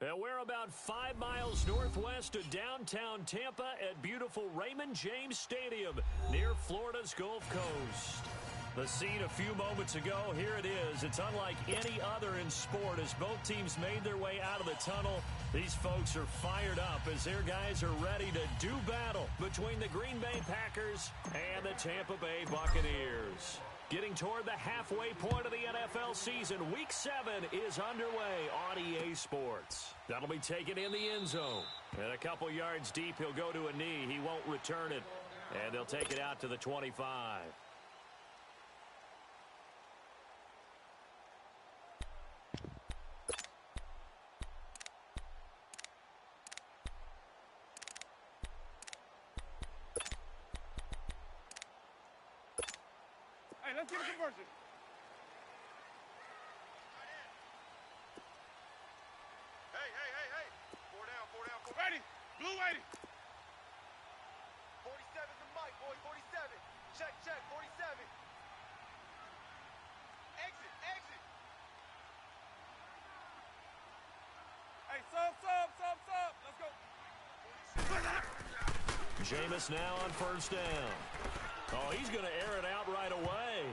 And we're about 5 miles northwest of downtown Tampa at beautiful Raymond James Stadium near Florida's Gulf Coast. The scene a few moments ago, here it is. It's unlike any other in sport as both teams made their way out of the tunnel. These folks are fired up as their guys are ready to do battle between the Green Bay Packers and the Tampa Bay Buccaneers. Getting toward the halfway point of the NFL season, Week 7 is underway on EA Sports. That'll be taken in the end zone. And a couple yards deep, he'll go to a knee. He won't return it. And they'll take it out to the 25. Hey, let's get a conversion. Hey. 4 down. Ready. Blue 80. 47's the mic, boy. 47. Check. 47. Exit. Hey, sub. Let's go. Jameis now on first down. Oh, he's going to air it out right away.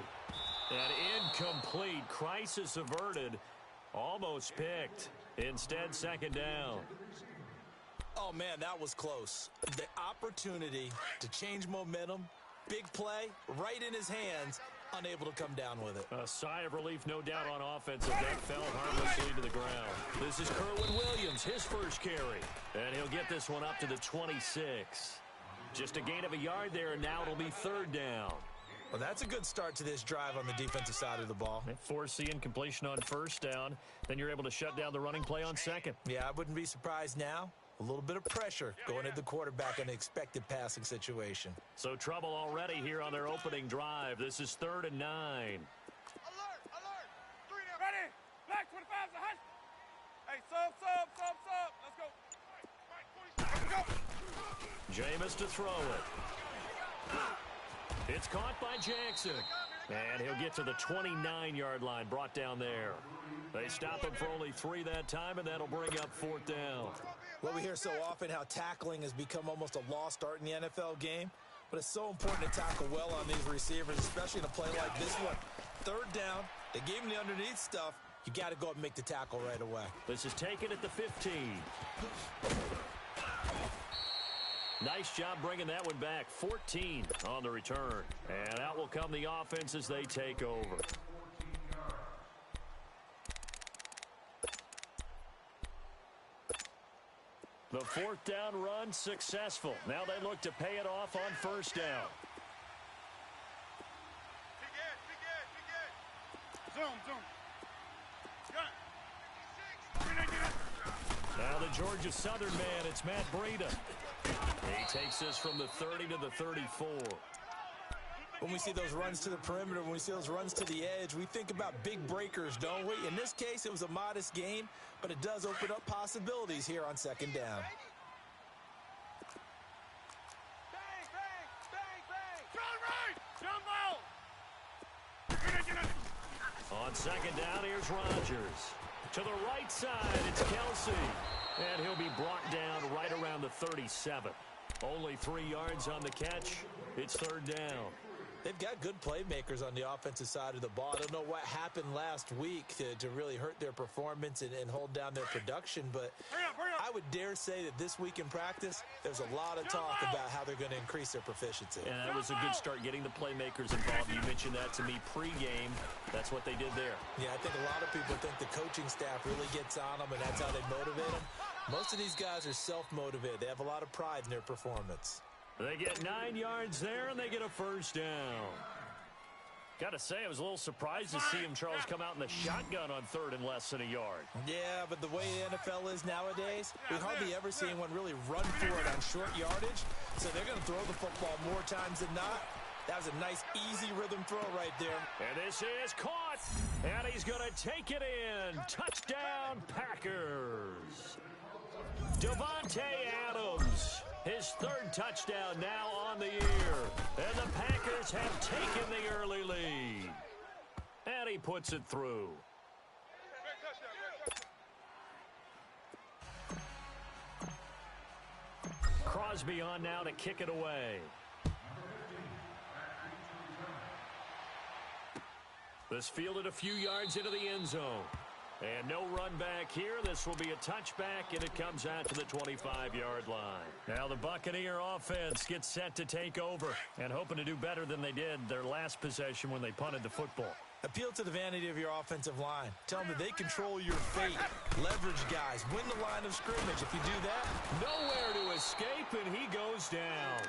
And incomplete. Crisis averted. Almost picked. Instead, second down. Oh, man, that was close. The opportunity to change momentum, big play, right in his hands, unable to come down with it. A sigh of relief, no doubt, on offense as that fell harmlessly to the ground. This is Kerwin Williams, his first carry. And he'll get this one up to the 26. Just a gain of a yard there, and now it'll be third down. Well, that's a good start to this drive on the defensive side of the ball. Force the incompletion on first down. Then you're able to shut down the running play on second. Yeah, I wouldn't be surprised now. A little bit of pressure going at the quarterback in an expected passing situation. So trouble already here on their opening drive. This is 3rd and 9. Alert. 3 down. Ready. Black 25's a hush. Hey, sub. Let's go. Let's go. Jameis to throw it. It's caught by Jackson. And he'll get to the 29-yard line, brought down there. They stop him for only 3 that time, and that'll bring up 4th down. Well, we hear so often how tackling has become almost a lost art in the NFL game, but it's so important to tackle well on these receivers, especially in a play like this one. 3rd down, they gave him the underneath stuff. You got to go up and make the tackle right away. This is taken at the 15. Nice job bringing that one back. 14 on the return. And out will come the offense as they take over. The 4th down run successful. Now they look to pay it off on first down. Zoom. Now the Georgia Southern man, it's Matt Breida. He takes this from the 30 to the 34. When we see those runs to the perimeter, when we see those runs to the edge, we think about big breakers, don't we? In this case, it was a modest gain, but it does open up possibilities here on 2nd down. Bang. Run right. Jump ball. Get it. On 2nd down, here's Rodgers. To the right side, it's Kelsey. And he'll be brought down right around the 37. Only 3 yards on the catch. It's 3rd down. They've got good playmakers on the offensive side of the ball. I don't know what happened last week to really hurt their performance and hold down their production, but Hurry up. I would dare say that this week in practice, there's a lot of talk about how they're going to increase their proficiency. And that was a good start getting the playmakers involved. You mentioned that to me pregame. That's what they did there. Yeah, I think a lot of people think the coaching staff really gets on them, and that's how they motivate them. Most of these guys are self-motivated. They have a lot of pride in their performance. They get 9 yards there, and they get a first down. Got to say, I was a little surprised to see him, Charles, come out in the shotgun on 3rd and less than a yard. Yeah, but the way the NFL is nowadays, we hardly ever see anyone really run for it on short yardage. So they're going to throw the football more times than not. That was a nice, easy rhythm throw right there. And this is caught. And he's going to take it in. Touchdown, Packers. Davante Adams, his 3rd touchdown now on the year. And the Packers have taken the early lead. And he puts it through. Crosby on now to kick it away. This fielded a few yards into the end zone. And no run back here. This will be a touchback, and it comes out to the 25-yard line. Now the Buccaneer offense gets set to take over and hoping to do better than they did their last possession when they punted the football. Appeal to the vanity of your offensive line. Tell them that they control your fate. Leverage guys. Win the line of scrimmage. If you do that, nowhere to escape, and he goes down.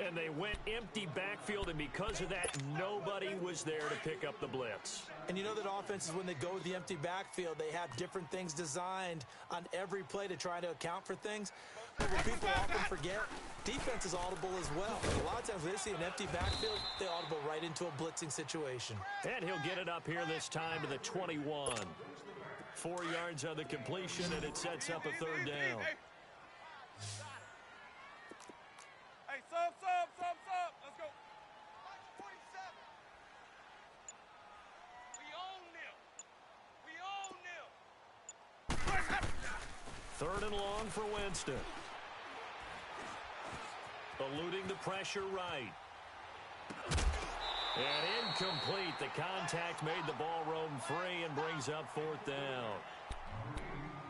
And they went empty backfield, and because of that, nobody was there to pick up the blitz. And you know that offenses, when they go with the empty backfield, they have different things designed on every play to try to account for things. But what people often forget, defense is audible as well. A lot of times when they see an empty backfield, they audible right into a blitzing situation. And he'll get it up here this time to the 21. 4 yards on the completion, and it sets up a third down. Hey, sub. Let's go. 47. We own them. Third and long for Winston. Eluding the pressure right. And incomplete. The contact made the ball roam free and brings up fourth down.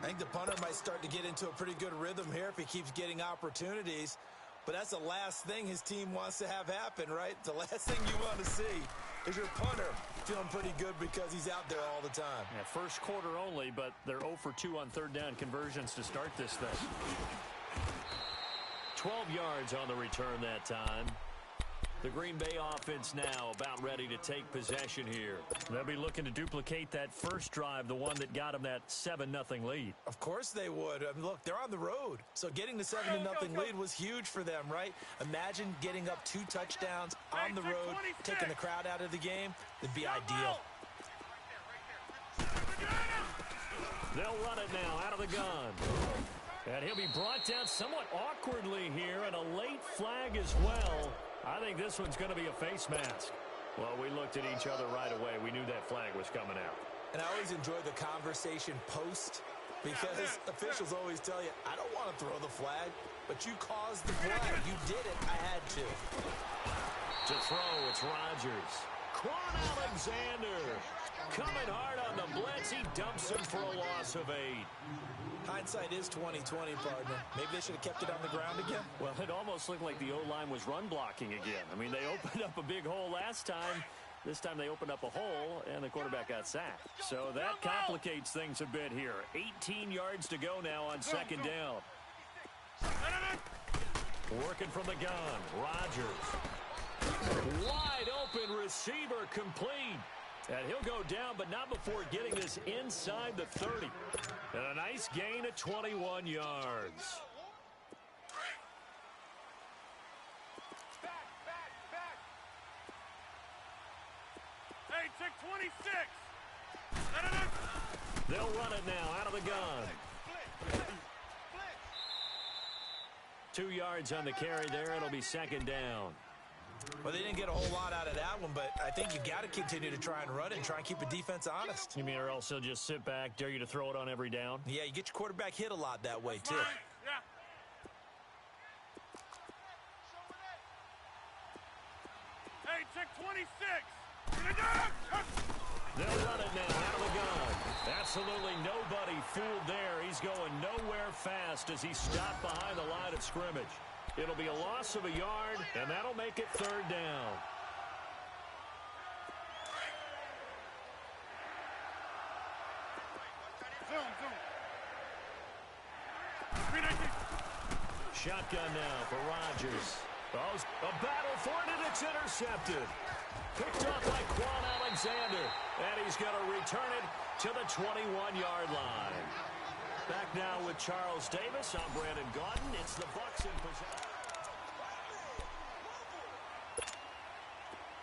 I think the punter might start to get into a pretty good rhythm here if he keeps getting opportunities. But that's the last thing his team wants to have happen, right? The last thing you want to see is your punter feeling pretty good because he's out there all the time. Yeah, first quarter only, but they're 0 for 2 on third down conversions to start this thing. 12 yards on the return that time. The Green Bay offense now about ready to take possession here. They'll be looking to duplicate that first drive, the one that got them that 7-0 lead. Of course they would. I mean, look, they're on the road. So getting the 7-0 lead was huge for them, right? Imagine getting up 2 touchdowns on the road, taking the crowd out of the game. It'd be ideal. They'll run it now out of the gun. And he'll be brought down somewhat awkwardly here, and a late flag as well. I think this one's going to be a face mask. Well, we looked at each other right away. We knew that flag was coming out. And I always enjoy the conversation post because officials always tell you, I don't want to throw the flag, but you caused the play. You did it. I had to. To throw, it's Rodgers. Quan Alexander coming hard on the blitz. He dumps him for a loss of 8. Hindsight is 20/20, partner. Maybe they should have kept it on the ground again. Well, it almost looked like the O-line was run blocking again. I mean, they opened up a big hole last time. This time they opened up a hole, and the quarterback got sacked. So that complicates things a bit here. 18 yards to go now on second down. Working from the gun, Rodgers. Wide open receiver complete. And he'll go down, but not before getting this inside the 30. And a nice gain of 21 yards. Back. Hey, check 26. They'll run it now out of the gun. 2 yards on the carry there. It'll be second down. Well, they didn't get a whole lot out of that one, but I think you got to continue to try and run it and try and keep the defense honest. You mean or else he'll just sit back, dare you to throw it on every down? Yeah, you get your quarterback hit a lot that way, too. Yeah. Hey, check 26. They'll run it now out of the gun. Absolutely nobody fooled there. He's going nowhere fast as he stopped behind the line of scrimmage. It'll be a loss of a yard, and that'll make it third down. Shotgun now for Rodgers. Oh, a battle for it, and it's intercepted. Picked off by Quan Alexander, and he's going to return it to the 21-yard line. Back now with Charles Davis. I'm Brandon Gaudin. It's the Bucs in possession.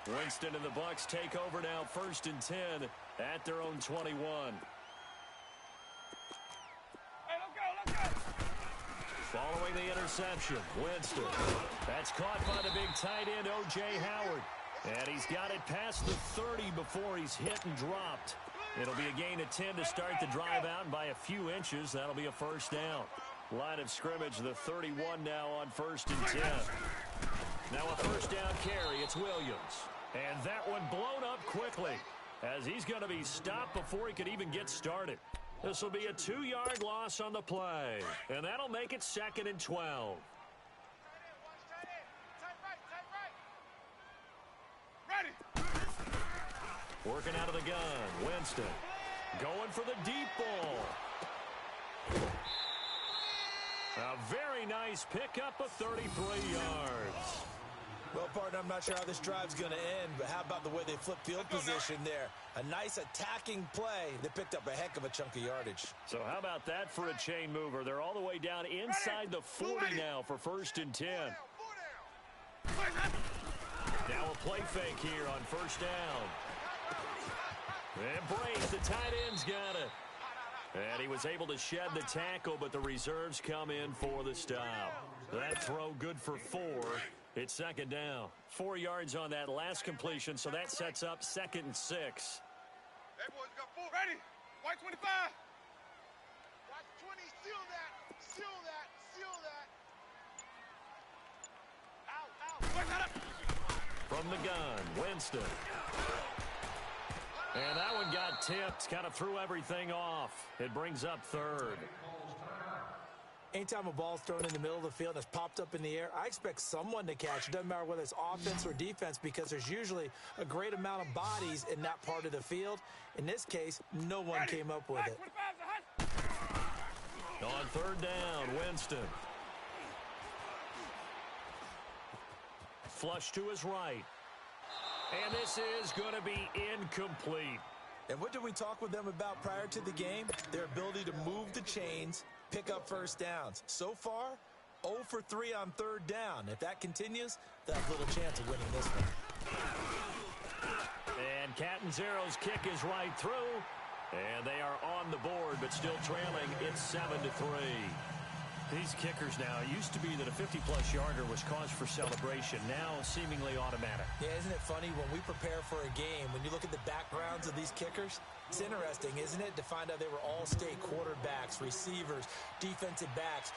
Winston and the Bucs take over now, 1st and 10 at their own 21. Hey, let's go. Following the interception, Winston. That's caught by the big tight end, O.J. Howard. And he's got it past the 30 before he's hit and dropped. It'll be a gain of 10 to start the drive out, and by a few inches, that'll be a first down. Line of scrimmage, the 31 now on 1st and 10. Now a first down carry. It's Williams. And that one blown up quickly as he's going to be stopped before he could even get started. This will be a 2-yard loss on the play. And that'll make it 2nd and 12. Working out of the gun. Winston going for the deep ball. A very nice pickup of 33 yards. Well, partner, I'm not sure how this drive's going to end, but how about the way they flip field position there? A nice attacking play. They picked up a heck of a chunk of yardage. So how about that for a chain mover? They're all the way down inside the 40 now for 1st and 10. Now a play fake here on 1st down. And Brace, the tight end's got it. And he was able to shed the tackle, but the reserves come in for the stop. That throw good for 4. It's 2nd down. 4 yards on that last completion, so that sets up 2nd and 6. That boy's got 4. Ready? White 25. Watch 20. Seal that. Seal that. Seal that. Out. From the gun, Winston. And that one got tipped, kind of threw everything off. It brings up 3rd. Anytime a ball's thrown in the middle of the field and it's popped up in the air, I expect someone to catch. It doesn't matter whether it's offense or defense because there's usually a great amount of bodies in that part of the field. In this case, no one came up with it. On 3rd down, Winston. Flush to his right. And this is going to be incomplete. And what did we talk with them about prior to the game? Their ability to move the chains, pick up first downs. So far, 0 for 3 on 3rd down. If that continues, they'll have little chance of winning this one. And Catanzaro's kick is right through. And they are on the board, but still trailing. It's 7-3. These kickers now, it used to be that a 50-plus yarder was cause for celebration. Now seemingly automatic. Yeah, isn't it funny when we prepare for a game, when you look at the backgrounds of these kickers, it's interesting, isn't it, to find out they were all-state quarterbacks, receivers, defensive backs,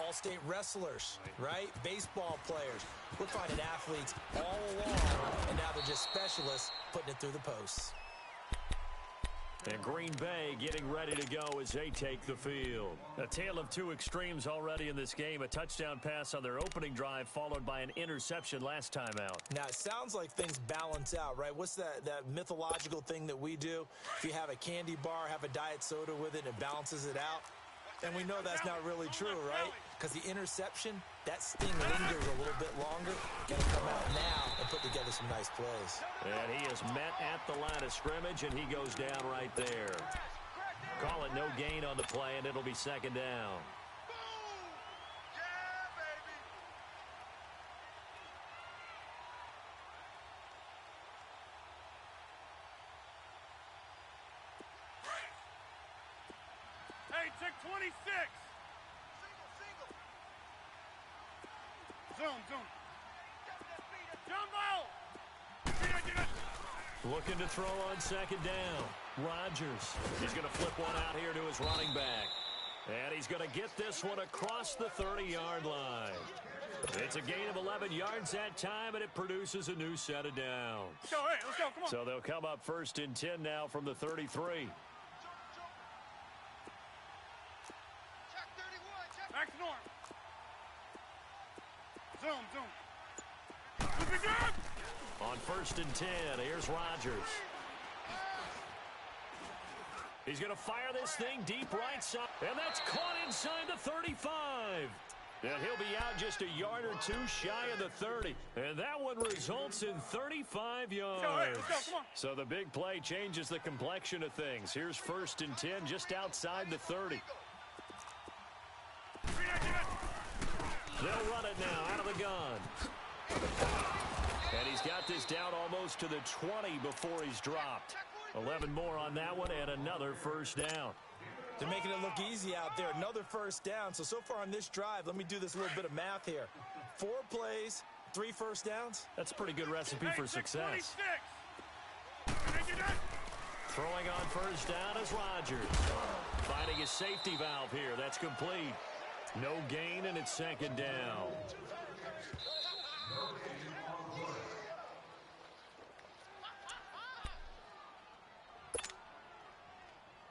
all-state wrestlers, right? Baseball players. We're finding athletes all along, and now they're just specialists putting it through the posts. And Green Bay getting ready to go as they take the field. A tale of two extremes already in this game. A touchdown pass on their opening drive followed by an interception last time out. Now, it sounds like things balance out, right? What's that mythological thing that we do? If you have a candy bar, have a diet soda with it, and it balances it out. And we know that's not really true, right? Because the interception, that sting lingers a little bit longer. Got to come out now and put together some nice plays. And he is met at the line of scrimmage, and he goes down right there. Call it no gain on the play, and it'll be 2nd down. Hey, check 26. Zoom. Jumbo! Looking to throw on 2nd down. Rodgers. He's going to flip one out here to his running back. And he's going to get this one across the 30-yard line. It's a gain of 11 yards that time, and it produces a new set of downs. Let's go, hey, let's go, come on. So they'll come up 1st and 10 now from the 33. Check 31. Check. Back to norm. Zoom. Looking good. On 1st and 10, here's Rodgers. He's going to fire this thing deep right side. And that's caught inside the 35. And he'll be out just a yard or two shy of the 30. And that one results in 35 yards. Let's go, come on. So the big play changes the complexion of things. Here's 1st and 10 just outside the 30. They'll run it now out of the gun. And he's got this down almost to the 20 before he's dropped. 11 more on that one and another 1st down. They're making it look easy out there. Another 1st down. So far on this drive, let me do this little bit of math here. 4 plays, 3 1st downs. That's a pretty good recipe for success. 26. Throwing on 1st down is Rodgers. Finding his safety valve here. That's complete. No gain, and it's second down.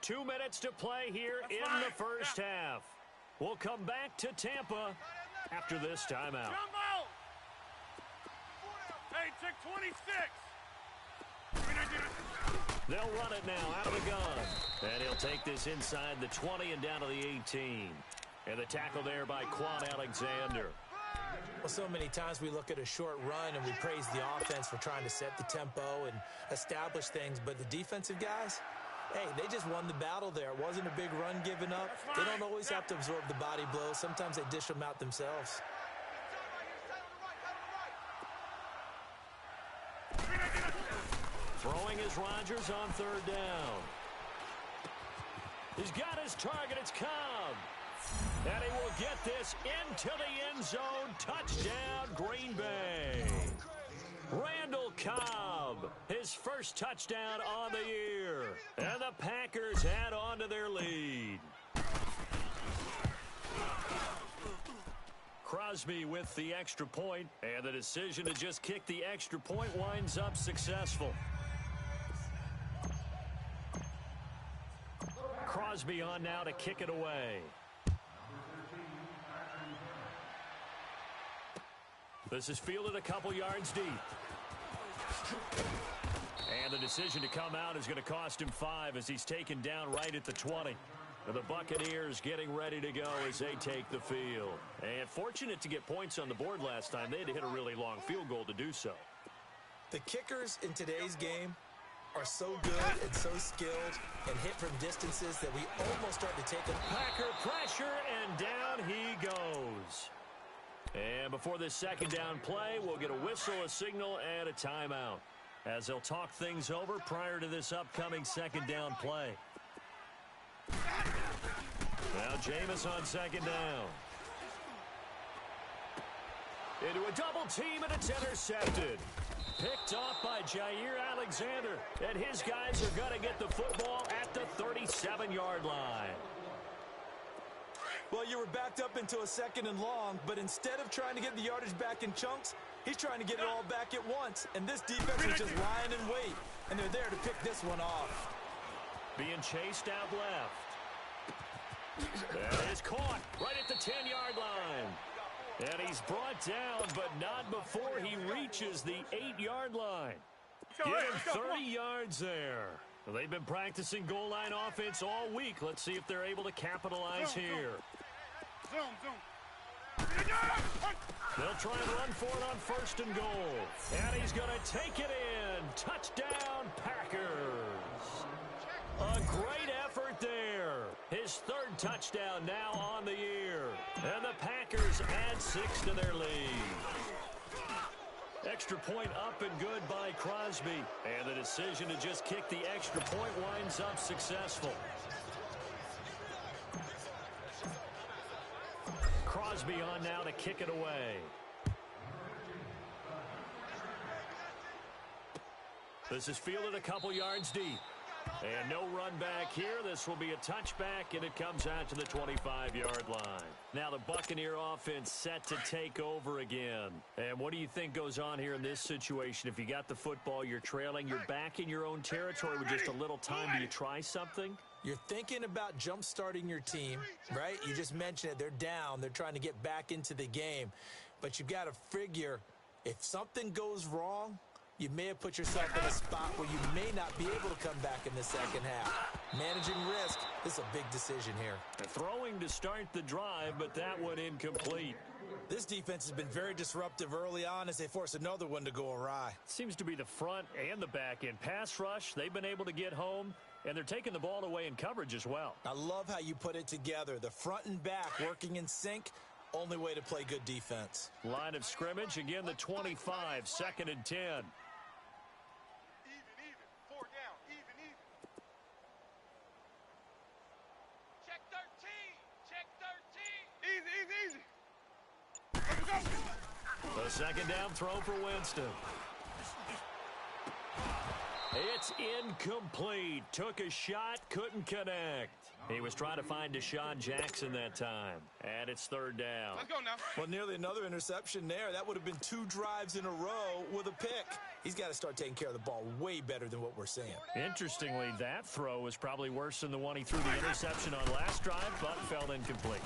Two minutes to play here in the first half. We'll come back to Tampa after this timeout. Jumbo! Hey, check 26. They'll run it now out of the gun. And he'll take this inside the 20 and down to the 18. And the tackle there by Quan Alexander. Well, so many times we look at a short run and we praise the offense for trying to set the tempo and establish things. But the defensive guys, hey, they just won the battle there. It wasn't a big run given up. They don't always have to absorb the body blows. Sometimes they dish them out themselves. Throwing is Rodgers on third down. He's got his target. It's Cobb. And he will get this into the end zone. Touchdown, Green Bay. Randall Cobb, his first touchdown on the year. And the Packers add on to their lead. Crosby with the extra point, and the decision to just kick the extra point winds up successful. Crosby on now to kick it away. This is fielded a couple yards deep. And the decision to come out is going to cost him 5 as he's taken down right at the 20. The Buccaneers getting ready to go as they take the field. And fortunate to get points on the board last time. They had to hit a really long field goal to do so. The kickers in today's game are so good and so skilled and hit from distances that we almost start to take them. Packer pressure, and down he goes. And before this second down play, we'll get a whistle, a signal, and a timeout as they'll talk things over prior to this upcoming second down play. Now Jameis on second down. Into a double team, and it's intercepted. Picked off by Jair Alexander. And his guys are going to get the football at the 37-yard line. Well, you were backed up into a second and long, but instead of trying to get the yardage back in chunks, he's trying to get it all back at once. And this defense is just lying in wait, and they're there to pick this one off. Being chased out left. That is caught right at the 10-yard line. And he's brought down, but not before he reaches the 8-yard line. Give him 30 yards there. Well, they've been practicing goal line offense all week. Let's see if they're able to capitalize here. They'll try and run for it on first and goal. And he's going to take it in. Touchdown, Packers. A great effort there. His third touchdown now on the year. And the Packers add 6 to their lead. Extra point up and good by Crosby. And the decision to just kick the extra point winds up successful. Crosby on now to kick it away. This is fielded a couple yards deep. And no run back here. This will be a touchback, and it comes out to the 25-yard line. Now the Buccaneer offense set to take over again. And what do you think goes on here in this situation? If you got the football, you're trailing, you're back in your own territory with just a little time. Do you try something? You're thinking about jump-starting your team, right? You just mentioned it. They're down. They're trying to get back into the game. But you've got to figure if something goes wrong, you may have put yourself in a spot where you may not be able to come back in the second half. Managing risk, this is a big decision here. Throwing to start the drive, but that one incomplete. This defense has been very disruptive early on as they force another one to go awry. Seems to be the front and the back end. Pass rush, they've been able to get home, and they're taking the ball away in coverage as well. I love how you put it together. The front and back working in sync. Only way to play good defense. Line of scrimmage, again the 25, 2nd and 10. A second down throw for Winston. It's incomplete. Took a shot, couldn't connect. He was trying to find Deshaun Jackson that time. And it's third down. Let's go now. Well, nearly another interception there. That would have been 2 drives in a row with a pick. He's got to start taking care of the ball way better than what we're seeing. Interestingly, that throw was probably worse than the one he threw the interception on last drive, but fell incomplete.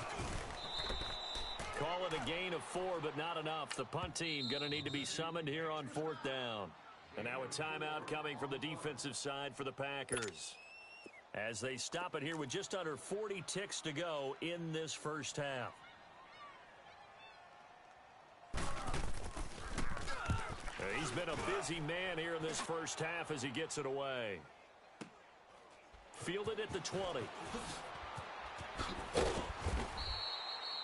Call it a gain of 4, but not enough. The punt team going to need to be summoned here on 4th down. And now a timeout coming from the defensive side for the Packers, as they stop it here with just under 40 ticks to go in this first half. He's been a busy man here in this first half as he gets it away. Fielded at the 20.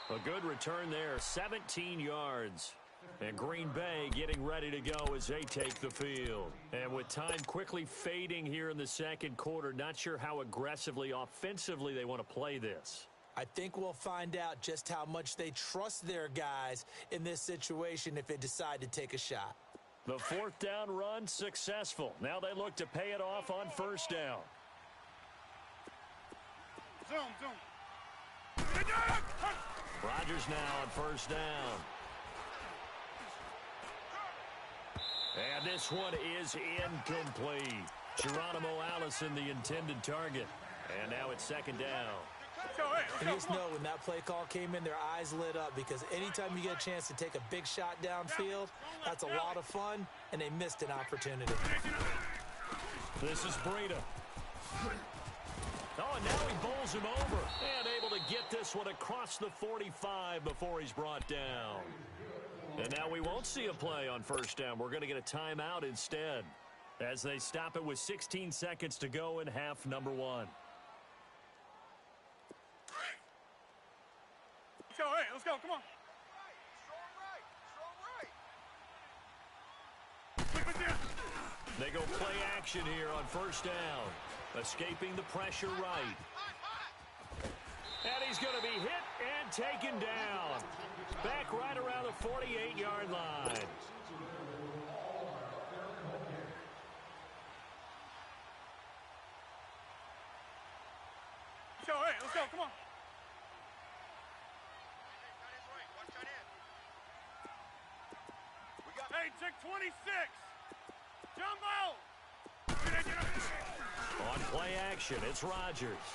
A good return there, 17 yards. And Green Bay getting ready to go as they take the field. And with time quickly fading here in the second quarter, not sure how aggressively, offensively they want to play this. I think we'll find out just how much they trust their guys in this situation if they decide to take a shot. The 4th down run successful. Now they look to pay it off on 1st down. Zoom. Rodgers now on 1st down. And this one is incomplete. Geronimo Allison, the intended target. And now it's 2nd down. And you just know when that play call came in, their eyes lit up, because anytime you get a chance to take a big shot downfield, that's a lot of fun, and they missed an opportunity. This is Breida. Oh, and now he bowls him over. And able to get this one across the 45 before he's brought down. And now we won't see a play on 1st down. We're going to get a timeout instead, as they stop it with 16 seconds to go in half number 1. Let's go, come on. They go play action here on 1st down. Escaping the pressure right. And he's going to be hit and taken down. Back right around the 48-yard line. Let's go, come on. Hey, check 26. Jumbo. On play action, it's Rodgers.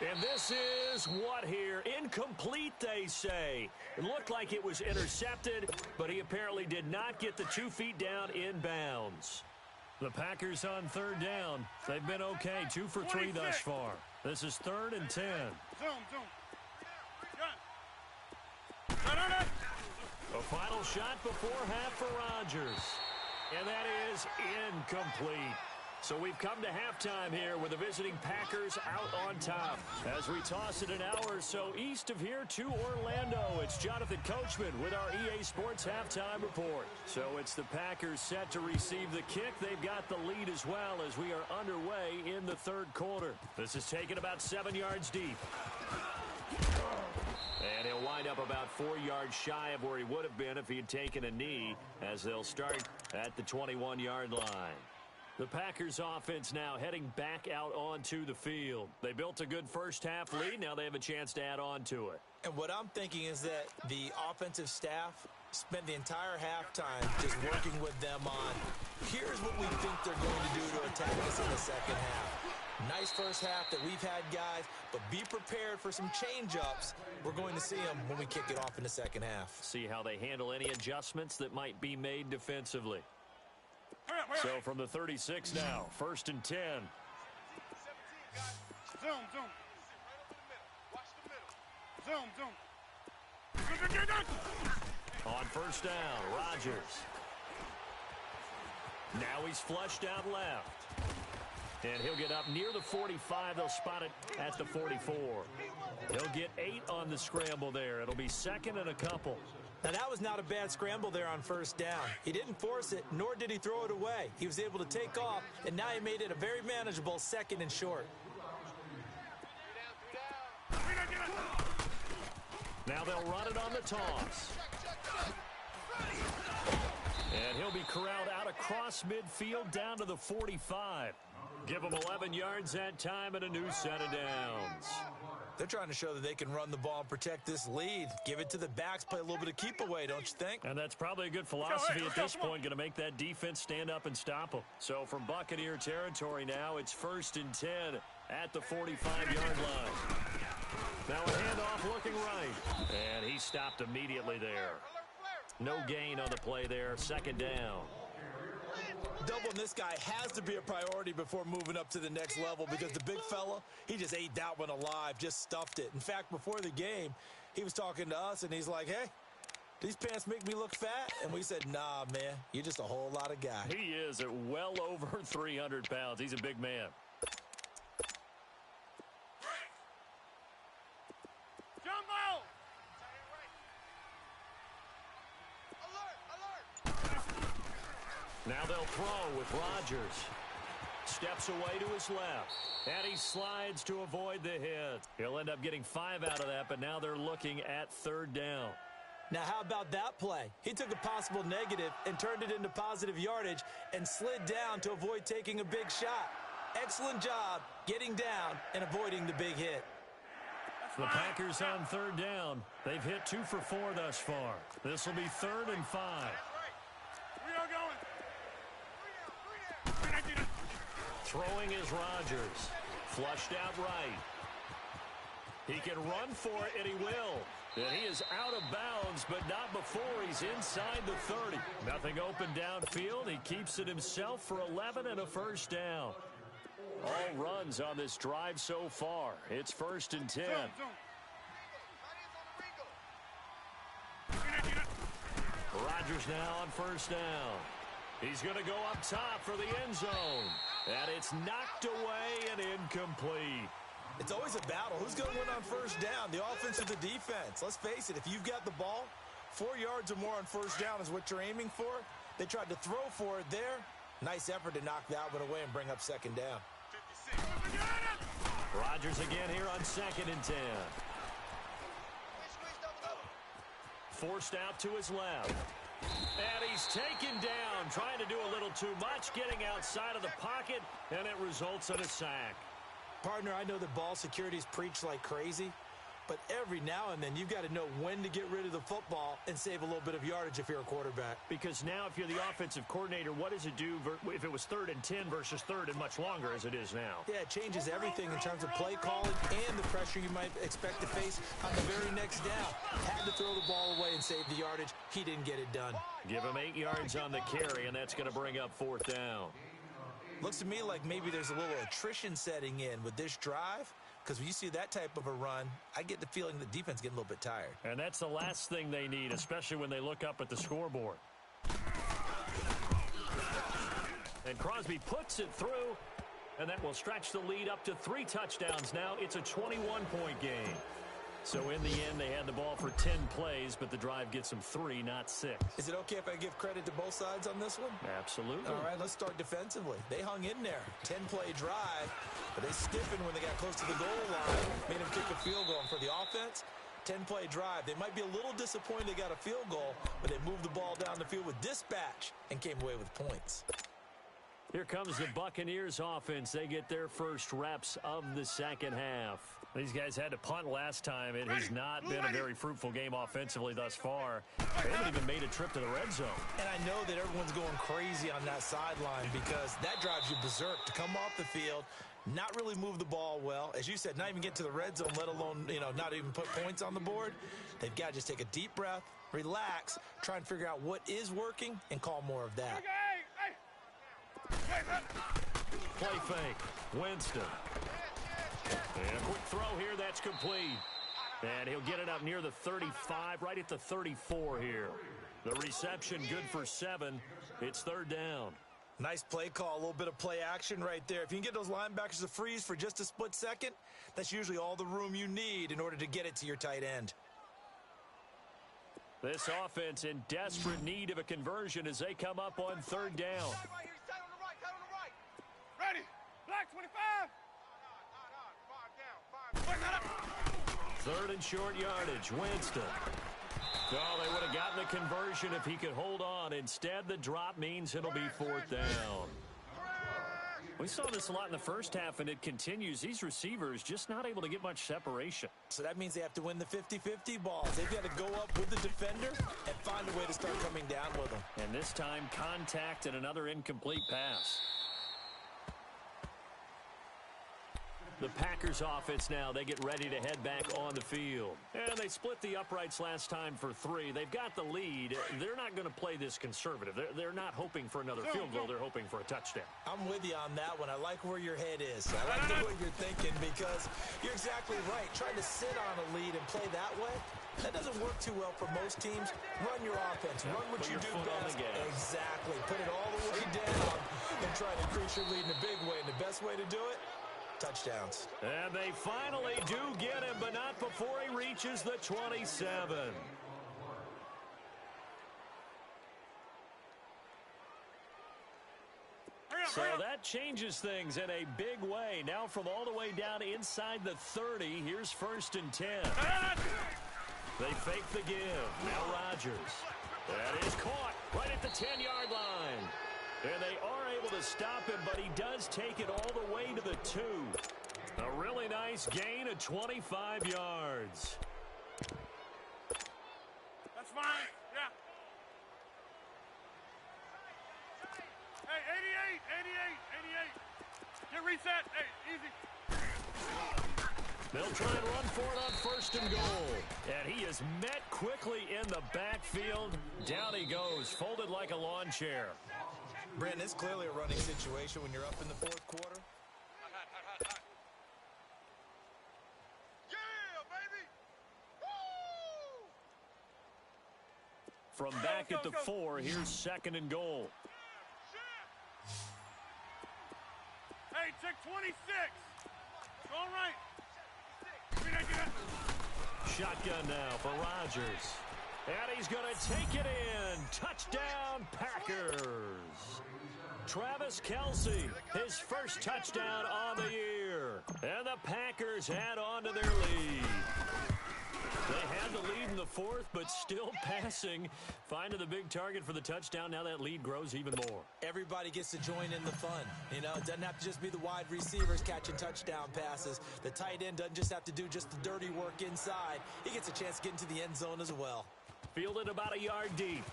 And this is what here? Incomplete, they say. It looked like it was intercepted, but he apparently did not get the 2 feet down in bounds. The Packers on 3rd down. They've been okay, 2 for 3 thus far. This is 3rd and 10. Zoom. A final shot before half for Rodgers. And that is incomplete. So we've come to halftime here with the visiting Packers out on top. As we toss it an hour or so east of here to Orlando, it's Jonathan Coachman with our EA Sports Halftime Report. So it's the Packers set to receive the kick. They've got the lead as well as we are underway in the 3rd quarter. This is taken about 7 yards deep. And he'll wind up about 4 yards shy of where he would have been if he had taken a knee, as they'll start at the 21-yard line. The Packers offense now heading back out onto the field. They built a good first half lead. Now they have a chance to add on to it. And what I'm thinking is that the offensive staff spent the entire halftime just working with them on, here's what we think they're going to do to attack us in the second half. Nice first half that we've had, guys, but be prepared for some change-ups. We're going to see them when we kick it off in the second half. See how they handle any adjustments that might be made defensively. So from the 36 now, 1st and 10. Zoom. On 1st down, Rodgers. Now he's flushed out left. And he'll get up near the 45. They'll spot it at the 44. He'll get 8 on the scramble there. It'll be 2nd and a couple. Now, that was not a bad scramble there on 1st down. He didn't force it, nor did he throw it away. He was able to take off, and now he made it a very manageable 2nd and short. Now they'll run it on the toss. he'll be corralled out across midfield down to the 45. Give him 11 yards that time and a new set of downs. They're trying to show that they can run the ball and protect this lead. Give it to the backs, play a little bit of keep away, don't you think? And that's probably a good philosophy at this point, going to make that defense stand up and stop them. So from Buccaneer territory now, it's 1st and 10 at the 45-yard line. Now a handoff looking right. And he stopped immediately there. No gain on the play there, 2nd down. Doubling this guy has to be a priority before moving up to the next level because the big fella, he just ate that one alive, just stuffed it. In fact, before the game, he was talking to us, and he's like, hey, these pants make me look fat? And we said, nah, man, you're just a whole lot of guy. He is at well over 300 pounds. He's a big man. Jumbo! Now they'll throw with Rodgers. Steps away to his left. And he slides to avoid the hit. He'll end up getting 5 out of that, but now they're looking at 3rd down. Now, how about that play? He took a possible negative and turned it into positive yardage and slid down to avoid taking a big shot. Excellent job getting down and avoiding the big hit. The Packers on 3rd down. They've hit 2 for 4 thus far. This will be 3rd and 5. Throwing is Rodgers. Flushed out right. He can run for it, and he will. And he is out of bounds, but not before he's inside the 30. Nothing open downfield. He keeps it himself for 11 and a 1st down. All runs on this drive so far. It's 1st and 10. Rodgers now on 1st down. He's going to go up top for the end zone. And it's knocked away and incomplete. It's always a battle. Who's going to win on 1st down, the offense or the defense? Let's face it, if you've got the ball, 4 yards or more on 1st down is what you're aiming for. They tried to throw for it there. Nice effort to knock that one away and bring up 2nd down. Rodgers again here on 2nd and 10. Forced out to his left. And he's taken down, trying to do a little too much, getting outside of the pocket, and it results in a sack. Partner, I know that ball security is preached like crazy, but every now and then you've got to know when to get rid of the football and save a little bit of yardage if you're a quarterback. Because now if you're the offensive coordinator, what does it do if it was 3rd and 10 versus 3rd and much longer as it is now? Yeah, it changes everything in terms of play calling and the pressure you might expect to face on the very next down. Had to throw the ball away and save the yardage. He didn't get it done. Give him 8 yards on the carry, and that's going to bring up 4th down. Looks to me like maybe there's a little attrition setting in with this drive, because when you see that type of a run, I get the feeling the defense getting a little bit tired. And that's the last thing they need, especially when they look up at the scoreboard. And Crosby puts it through, and that will stretch the lead up to 3 touchdowns now. It's a 21-point game. So in the end, they had the ball for 10 plays, but the drive gets them 3, not 6. Is it okay if I give credit to both sides on this one? Absolutely. All right, let's start defensively. They hung in there. 10-play drive, but they stiffened when they got close to the goal line. Made them kick a field goal. And for the offense, 10-play drive. They might be a little disappointed they got a field goal, but they moved the ball down the field with dispatch and came away with points. Here comes the Buccaneers offense. They get their first reps of the 2nd half. These guys had to punt last time. It has not been a very fruitful game offensively thus far. They haven't even made a trip to the red zone. And I know that everyone's going crazy on that sideline because that drives you berserk to come off the field, not really move the ball well. As you said, not even get to the red zone, let alone, not even put points on the board. They've got to just take a deep breath, relax, try and figure out what is working, and call more of that. Play fake. Winston. And a quick throw here. That's complete. And he'll get it up near the 35, right at the 34 here. The reception good for 7. It's 3rd down. Nice play call, a little bit of play action right there. If you can get those linebackers to freeze for just a split second, that's usually all the room you need in order to get it to your tight end. This offense in desperate need of a conversion as they come up on 3rd down. Ready. Black 25. 3rd and short yardage. Winston. Oh, they would have gotten the conversion if he could hold on. Instead, the drop means it'll be 4th down. We saw this a lot in the first half, and it continues. These receivers just not able to get much separation. So that means they have to win the 50-50 balls. They've got to go up with the defender and find a way to start coming down with them. And this time, contact and another incomplete pass. The Packers offense now, they get ready to head back on the field. And they split the uprights last time for 3. They've got the lead. They're not going to play this conservative. They're not hoping for another field goal. They're hoping for a touchdown. I'm with you on that one. I like where your head is. I like the way you're thinking because you're exactly right. Trying to sit on a lead and play that way, that doesn't work too well for most teams. Run your offense. Run what you do best. Exactly. Put it all the way down and try to increase your lead in a big way. And the best way to do it, touchdowns. And they finally do get him, but not before he reaches the 27. So that changes things in a big way. Now from all the way down inside the 30, here's 1st and 10. They fake the give. Now Rodgers. That is caught right at the 10-yard line. And they are able to stop him, but he does take it all the way to the 2. A really nice gain of 25 yards. That's fine. Yeah. Hey, 88. Get reset. Hey, easy. They'll try and run for it on 1st and goal. And he is met quickly in the backfield. Down he goes, folded like a lawn chair. Brandon, it's clearly a running situation when you're up in the 4th quarter. Yeah, baby! Woo! From back at the 4, here's 2nd and goal. Hey, check 26. Going right. Shotgun now for Rodgers. And he's going to take it in. Touchdown, Packers. Travis Kelce, his first touchdown on the year. And the Packers add on to their lead. They had the lead in the 4th, but still passing. Finding the big target for the touchdown. Now that lead grows even more. Everybody gets to join in the fun. You know, it doesn't have to just be the wide receivers catching touchdown passes. The tight end doesn't just have to do just the dirty work inside. He gets a chance to get into the end zone as well. Fielded about a yard deep.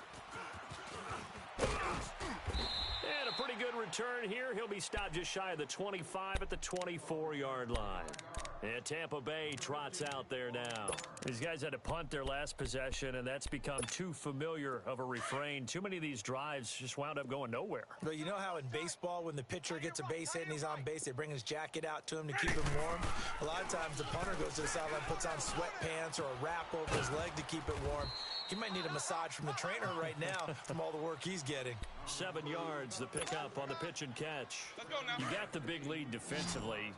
And a pretty good return here. He'll be stopped just shy of the 25 at the 24-yard line. And Tampa Bay trots out there now. These guys had to punt their last possession, and that's become too familiar of a refrain. Too many of these drives just wound up going nowhere. But you know how in baseball, when the pitcher gets a base hit and he's on base, they bring his jacket out to him to keep him warm? A lot of times the punter goes to the sideline, puts on sweatpants or a wrap over his leg to keep it warm. He might need a massage from the trainer right now from all the work he's getting. 7 yards, the pickup on the pitch and catch. Let's go now. You got the big lead defensively.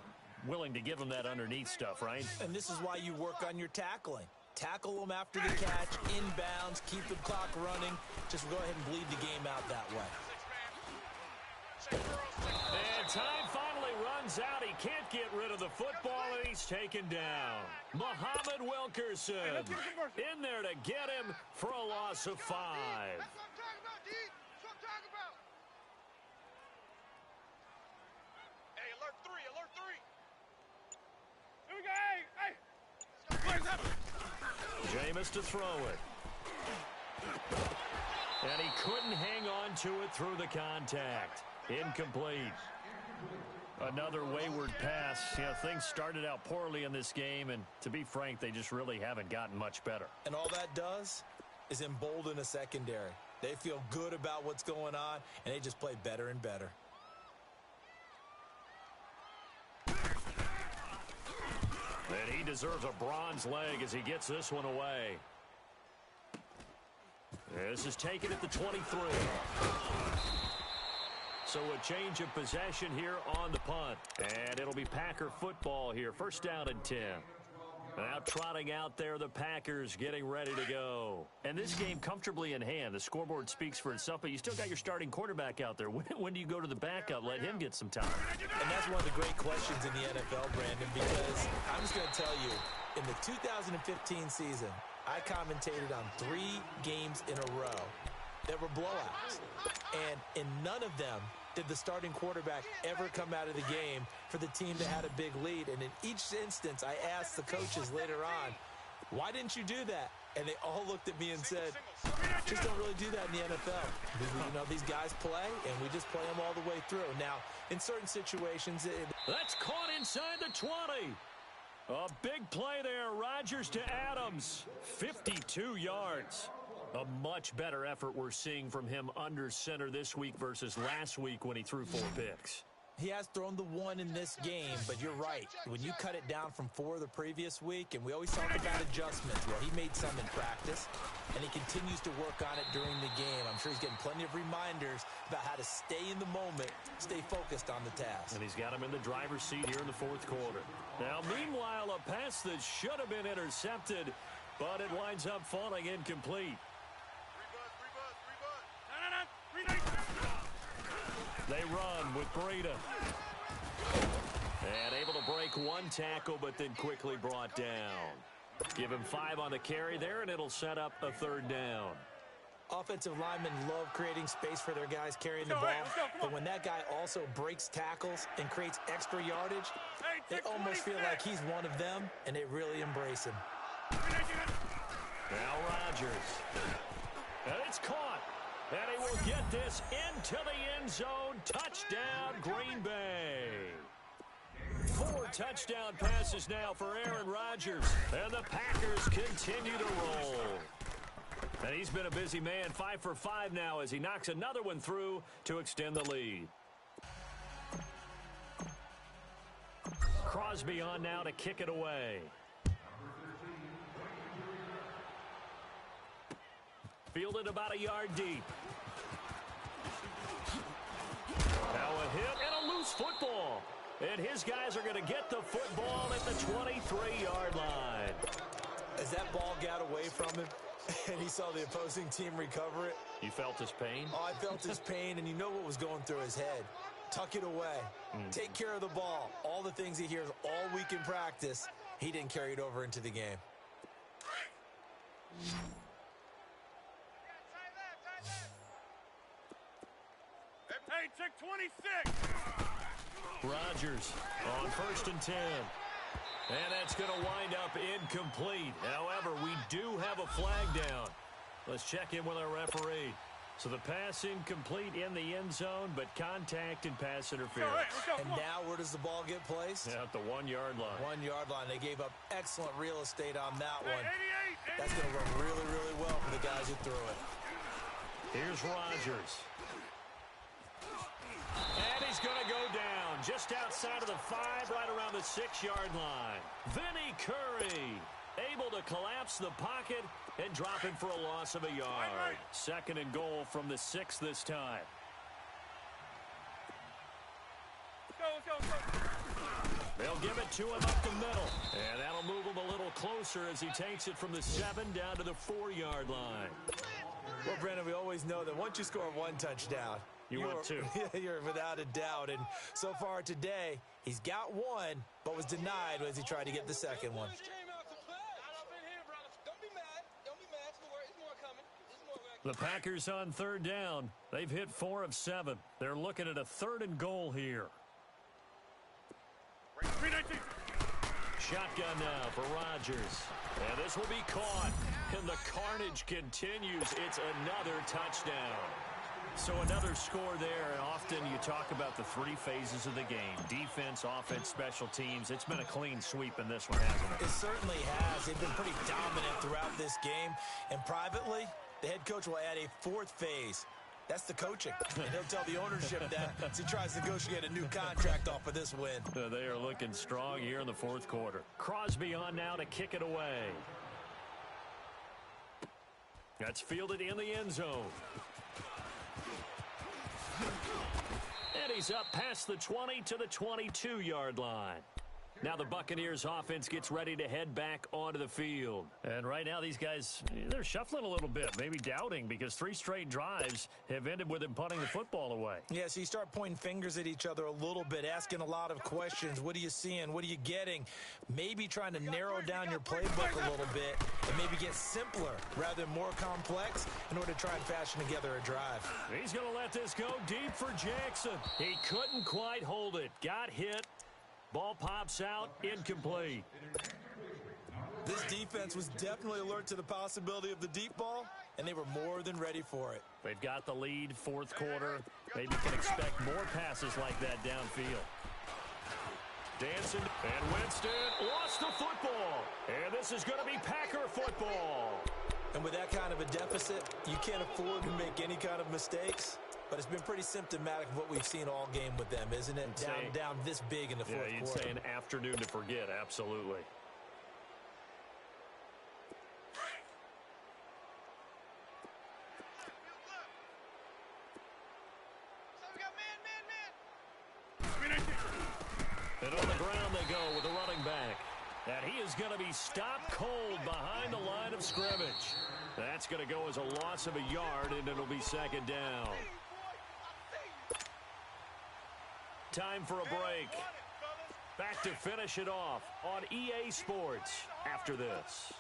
Willing to give them that underneath stuff, right? And this is why you work on your tackling. Tackle them after the catch, inbounds, keep the clock running. Just go ahead and bleed the game out that way. And time finally runs out. He can't get rid of the football, and he's taken down. Muhammad Wilkerson in there to get him for a loss of 5. That's what I'm talking about, D. That's what I'm talking about. Hey, alert 3, alert 3. Here we go. Hey. Where's up? Jameis to throw it. And he couldn't hang on to it through the contact. Incomplete. Another wayward pass. You know, things started out poorly in this game, and to be frank, they just really haven't gotten much better. And all that does is embolden a secondary. They feel good about what's going on, and they just play better and better. And he deserves a bronze leg as he gets this one away. This is taken at the 23. So a change of possession here on the punt. And it'll be Packer football here. 1st down and 10. Now trotting out there, the Packers getting ready to go. And this game comfortably in hand. The scoreboard speaks for itself, but you still got your starting quarterback out there. When do you go to the backup? Let him get some time. And that's one of the great questions in the NFL, Brandon, because I'm just going to tell you, in the 2015 season, I commentated on 3 games in a row that were blowouts. And in none of them did the starting quarterback ever come out of the game for the team that had a big lead. And in each instance, I asked the coaches later on, why didn't you do that? And they all looked at me and said, just don't really do that in the NFL. You know, these guys play, and we just play them all the way through. Now, in certain situations... That's caught inside the 20. A big play there. Rodgers to Adams. 52 yards. A much better effort we're seeing from him under center this week versus last week when he threw 4 picks. He has thrown the 1 in this game, but you're right. When you cut it down from 4 the previous week, and we always talk about adjustments, well, he made some in practice, and he continues to work on it during the game. I'm sure he's getting plenty of reminders about how to stay in the moment, stay focused on the task. And he's got him in the driver's seat here in the 4th quarter. Now, meanwhile, a pass that should have been intercepted, but it winds up falling incomplete. They run with Breida. And able to break 1 tackle, but then quickly brought down. Give him 5 on the carry there, and it'll set up a 3rd down. Offensive linemen love creating space for their guys carrying the ball, but when that guy also breaks tackles and creates extra yardage, they almost feel like he's one of them, and they really embrace him. Now Rodgers. And it's caught. And he will get this into the end zone. Touchdown, Green Bay. 4 touchdown passes now for Aaron Rodgers. And the Packers continue to roll. And he's been a busy man, 5 for 5 now as he knocks another one through to extend the lead. Crosby on now to kick it away. Fielded about a yard deep. Now a hit and a loose football. And his guys are going to get the football at the 23-yard line. As that ball got away from him and he saw the opposing team recover it. You felt his pain? Oh, I felt his pain, and you know what was going through his head. Tuck it away. Take care of the ball. All the things he hears all week in practice, he didn't carry it over into the game. Hey, check 26. Rodgers on 1st and 10. And that's going to wind up incomplete. However, we do have a flag down. Let's check in with our referee. So the pass incomplete in the end zone, but contact and pass interference. And now where does the ball get placed? Yeah, at the 1-yard line. 1-yard line. They gave up excellent real estate on that one. That's going to run really, really well for the guys who threw it. Here's Rodgers. And he's going to go down just outside of the 5, right around the 6-yard line. Vinny Curry able to collapse the pocket and drop him for a loss of a yard. 2nd and goal from the 6 this time. They'll give it to him up the middle. And that'll move him a little closer as he takes it from the 7 down to the 4-yard line. Well, Brandon, we always know that once you score 1 touchdown, you want 2. You're without a doubt. And so far today, he's got 1, but was denied as he tried to get the 2nd one. The Packers on 3rd down. They've hit 4 of 7. They're looking at a 3rd and goal here. Shotgun now for Rodgers. And this will be caught. And the carnage continues. It's another touchdown. So another score there, and often you talk about the 3 phases of the game. Defense, offense, special teams. It's been a clean sweep in this one, hasn't it? It certainly has. They've been pretty dominant throughout this game. And privately, the head coach will add a 4th phase. That's the coaching. And he'll tell the ownership that as he tries to negotiate a new contract off of this win. They are looking strong here in the 4th quarter. Crosby on now to kick it away. That's fielded in the end zone. And he's up past the 20 to the 22-yard line. Now the Buccaneers offense gets ready to head back onto the field. And right now these guys, they're shuffling a little bit, maybe doubting, because 3 straight drives have ended with them punting the football away. Yeah, so you start pointing fingers at each other a little bit, asking a lot of questions. What are you seeing? What are you getting? Maybe trying to narrow down your playbook a little bit and maybe get simpler rather than more complex in order to try and fashion together a drive. He's going to let this go deep for Jackson. He couldn't quite hold it. Got hit. Ball pops out, incomplete. This defense was definitely alert to the possibility of the deep ball, and they were more than ready for it. They've got the lead, 4th quarter. Maybe can expect more passes like that downfield. Dancing, and Winston lost the football. And this is going to be Packer football. And with that kind of a deficit, you can't afford to make any kind of mistakes. But it's been pretty symptomatic of what we've seen all game with them, isn't it? Down this big in the fourth quarter. Yeah, you'd say an afternoon to forget, absolutely. And on the ground they go with the running back. And he is going to be stopped cold behind the line of scrimmage. That's going to go as a loss of a yard, and it'll be 2nd down. Time for a break. Back to finish it off on EA Sports after this.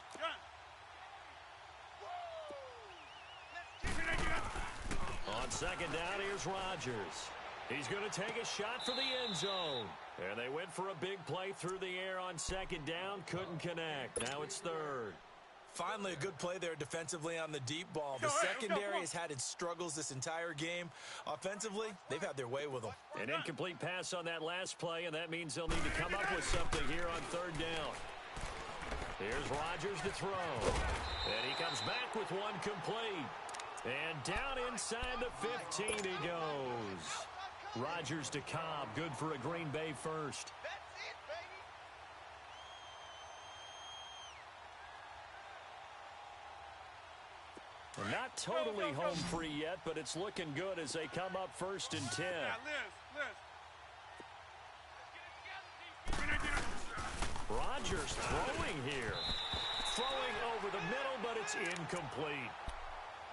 On 2nd down, here's Rodgers. He's going to take a shot for the end zone. And they went for a big play through the air on 2nd down. Couldn't connect. Now it's 3rd. Finally, a good play there defensively on the deep ball. The secondary has had its struggles this entire game. Offensively, they've had their way with them. An incomplete pass on that last play, and that means they'll need to come up with something here on 3rd down. Here's Rodgers to throw. And he comes back with one complete. And down inside the 15 he goes. Rodgers to Cobb, good for a Green Bay first. Not totally home free yet, but it's looking good as they come up 1st and 10. Rodgers throwing here. Throwing over the middle, but it's incomplete.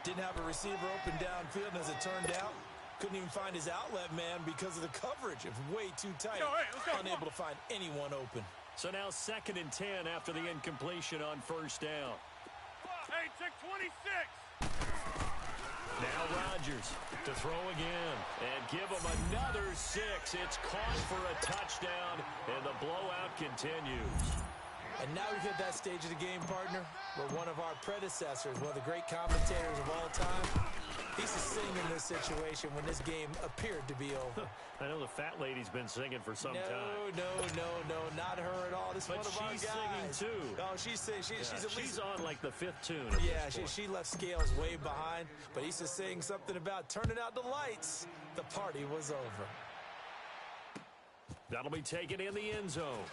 Didn't have a receiver open downfield, and as it turned out, couldn't even find his outlet man because of the coverage. It was way too tight. Unable to find anyone open. So now 2nd and 10 after the incompletion on 1st down. Hey, check 26. Now Rodgers to throw again and give him another 6. It's caught for a touchdown, and the blowout continues. And now we've hit that stage of the game, partner, where one of our predecessors, one of the great commentators of all time, he's to sing in this situation when this game appeared to be over. I know the fat lady's been singing for some time. No, not her at all. This is one of our guys. But she's singing, too. No, she's singing. She's on, like, the 5th tune. Yeah, she left Scales way behind, but he's just saying something about turning out the lights. The party was over. That'll be taken in the end zone.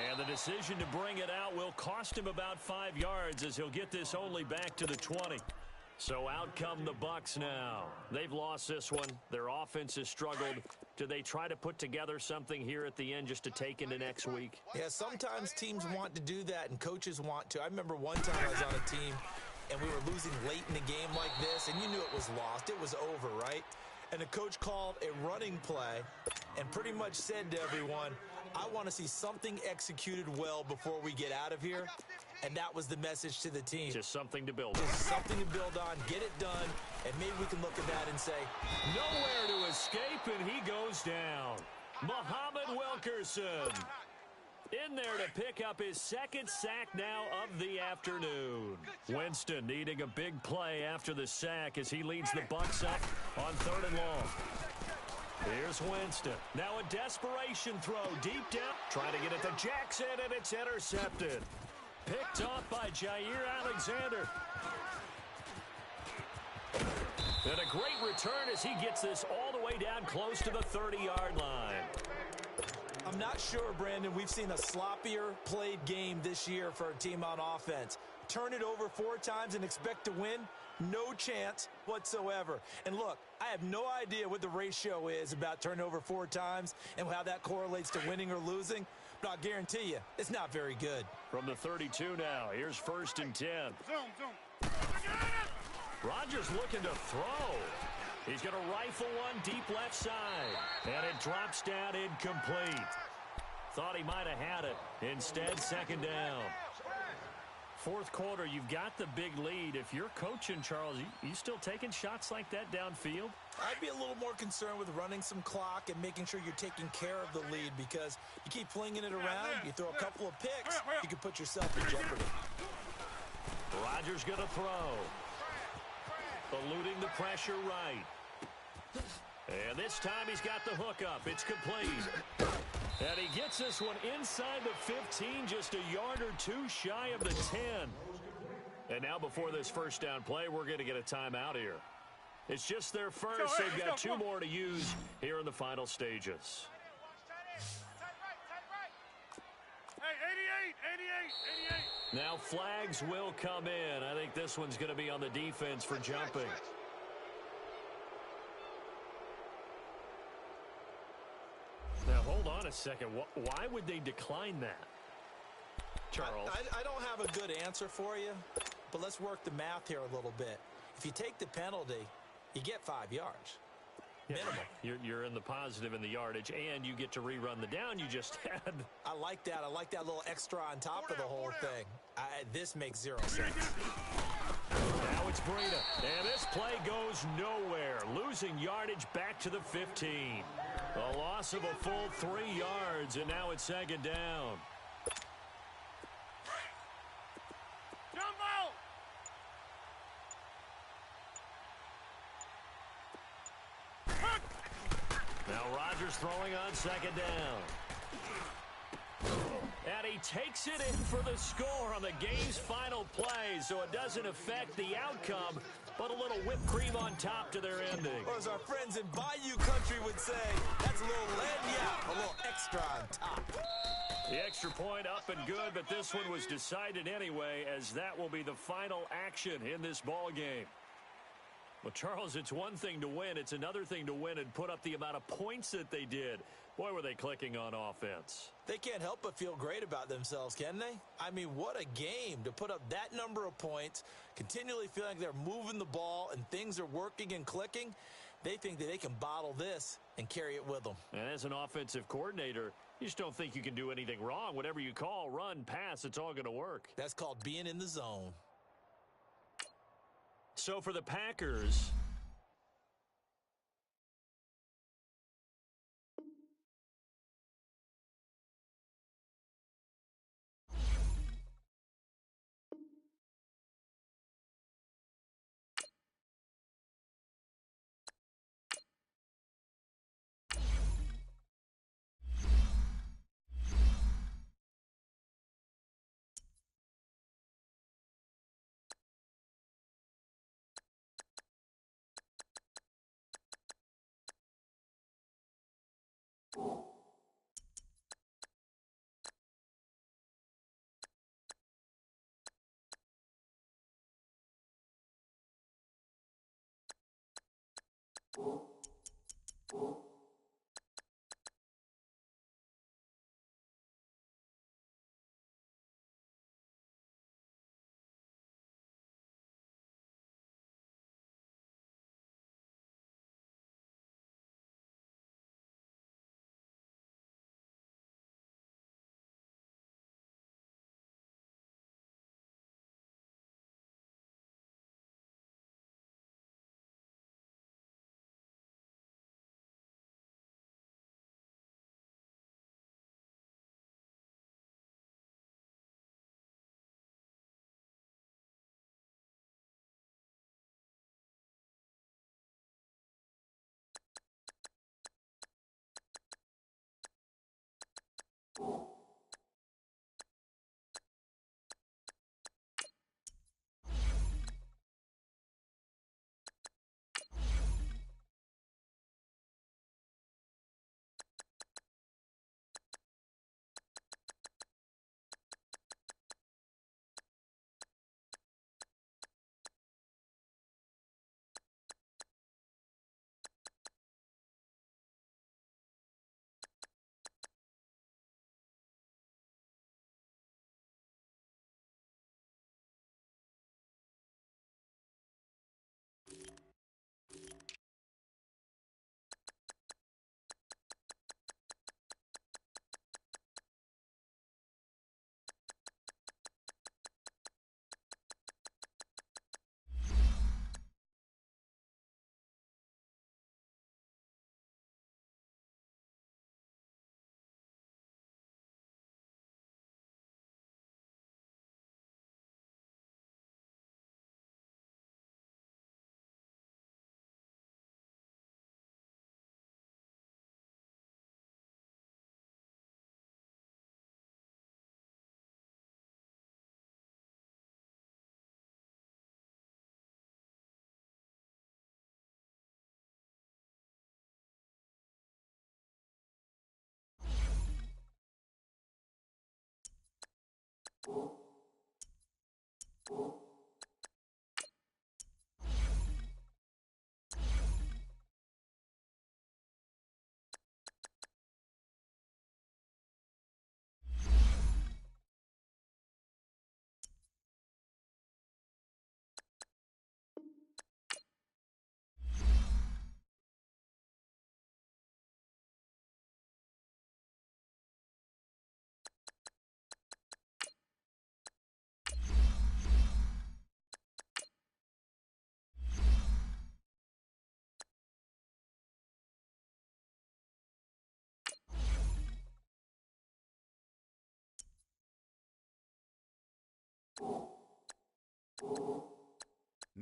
And the decision to bring it out will cost him about 5 yards as he'll get this only back to the 20. So out come the Bucs now. They've lost this one. Their offense has struggled. Do they try to put together something here at the end just to take into next week? Yeah, sometimes teams want to do that and coaches want to. I remember one time I was on a team and we were losing late in the game like this, and you knew it was lost. It was over, right? And the coach called a running play and pretty much said to everyone, I want to see something executed well before we get out of here. And that was the message to the team. Just something to build on. Just something to build on, get it done, and maybe we can look at that and say, nowhere to escape, and he goes down. Muhammad Wilkerson in there to pick up his 2nd sack now of the afternoon. Winston needing a big play after the sack as he leads the Bucs up on 3rd and long. Here's Winston. Now a desperation throw deep down. Trying to get it to Jackson, and it's intercepted. Picked off by Jair Alexander. And a great return as he gets this all the way down close to the 30-yard line. I'm not sure, Brandon, we've seen a sloppier played game this year for a team on offense. turn it over 4 times and expect to win? No chance whatsoever. And look, I have no idea what the ratio is about turning over 4 times and how that correlates to winning or losing, but I'll guarantee you it's not very good. From the 32 now, here's 1st and 10. Zoom. Rodgers looking to throw. He's going to rifle one deep left side, and it drops down incomplete. Thought he might have had it. Instead, 2nd down. 4th quarter, you've got the big lead. If you're coaching, Charles, you still taking shots like that downfield? I'd be a little more concerned with running some clock and making sure you're taking care of the lead, because you keep flinging it around, you throw a couple of picks, you can put yourself in jeopardy. Rodgers going to throw. Eluding the pressure right. And this time he's got the hook up. It's complete. And he gets this one inside the 15, just a yard or 2 shy of the 10. And now before this 1st down play, we're going to get a timeout here. It's just their first. They've got 2 more to use here in the final stages. Hey, 88. Now flags will come in. I think this one's going to be on the defense for jumping. Now, hold on a second. Why would they decline that, Charles? I don't have a good answer for you, but let's work the math here a little bit. If you take the penalty, you get 5 yards. Minimum. You're in the positive in the yardage, and you get to rerun the down you just had. I like that. I like that little extra on top of the whole thing. This makes 0 sense. Now it's Breida, and this play goes nowhere. Losing yardage back to the 15. A loss of a full 3 yards, and now it's 2nd down. Jumbo! Now Rodgers throwing on 2nd down. And he takes it in for the score on the game's final play, so it doesn't affect the outcome, but a little whipped cream on top to their ending. Or as our friends in Bayou Country would say, that's a little lagniappe, a little extra on top. The extra point up and good, but this one was decided anyway, as that will be the final action in this ball game. Well, Charles, it's one thing to win. It's another thing to win and put up the amount of points that they did. Boy, were they clicking on offense. They can't help but feel great about themselves, can they? I mean, what a game to put up that number of points, continually feeling like they're moving the ball and things are working and clicking. They think that they can bottle this and carry it with them. And as an offensive coordinator, you just don't think you can do anything wrong. Whatever you call, run, pass, it's all going to work. That's called being in the zone. So for the Packers,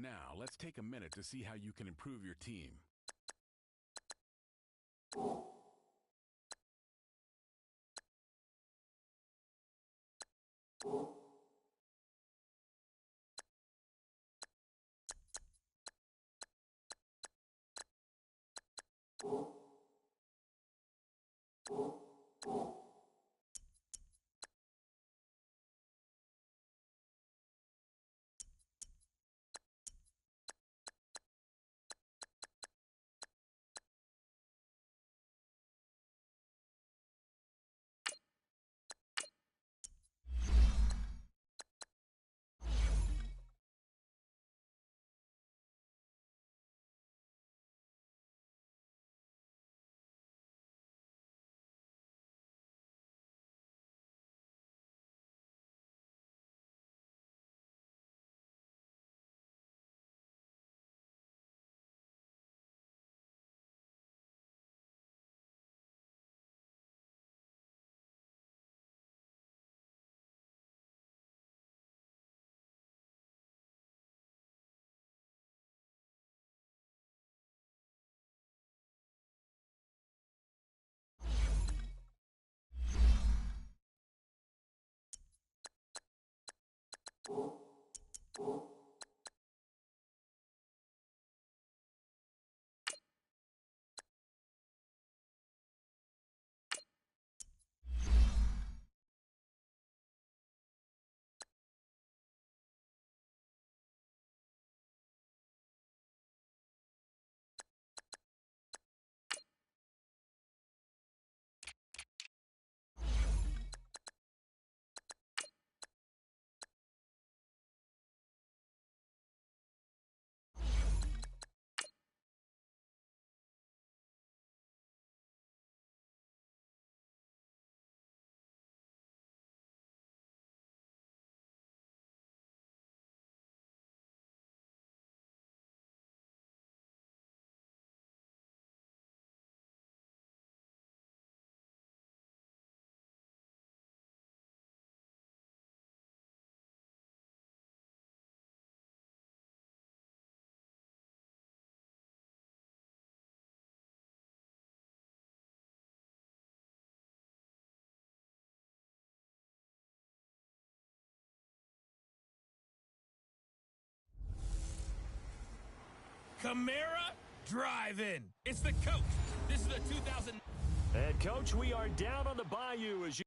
Now, let's take a minute to see how you can improve your team. Camara, drive in. It's the coach. This is the 2000. And, Coach, we are down on the bayou as you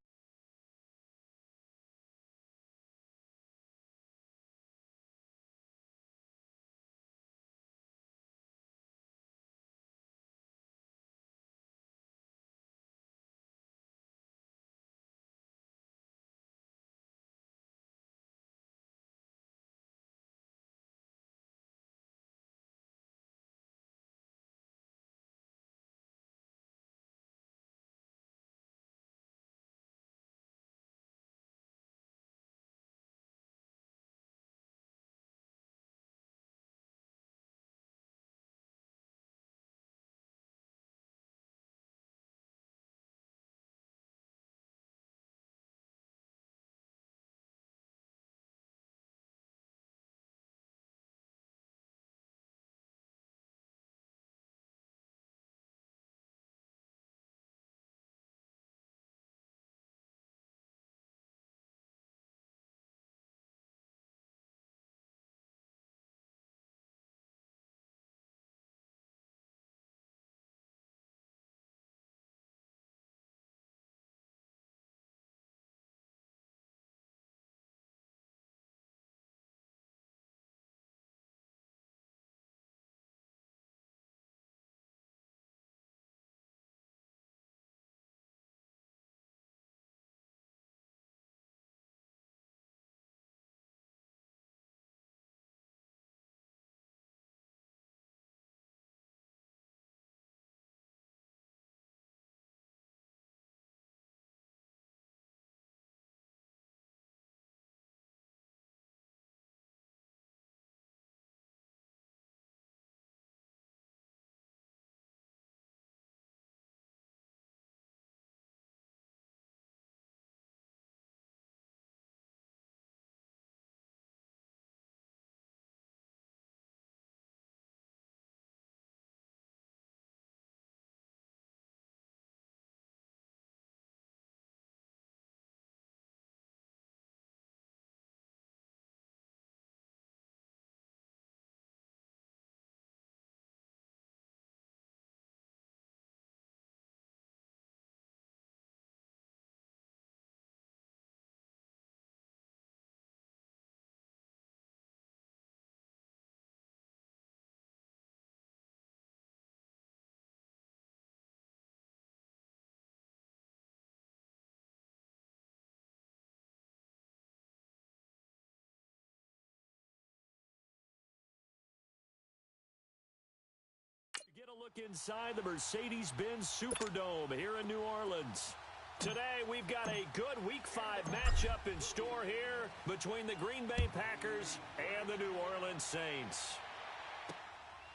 look inside the Mercedes-Benz Superdome here in New Orleans. Today, we've got a good Week 5 matchup in store here between the Green Bay Packers and the New Orleans Saints.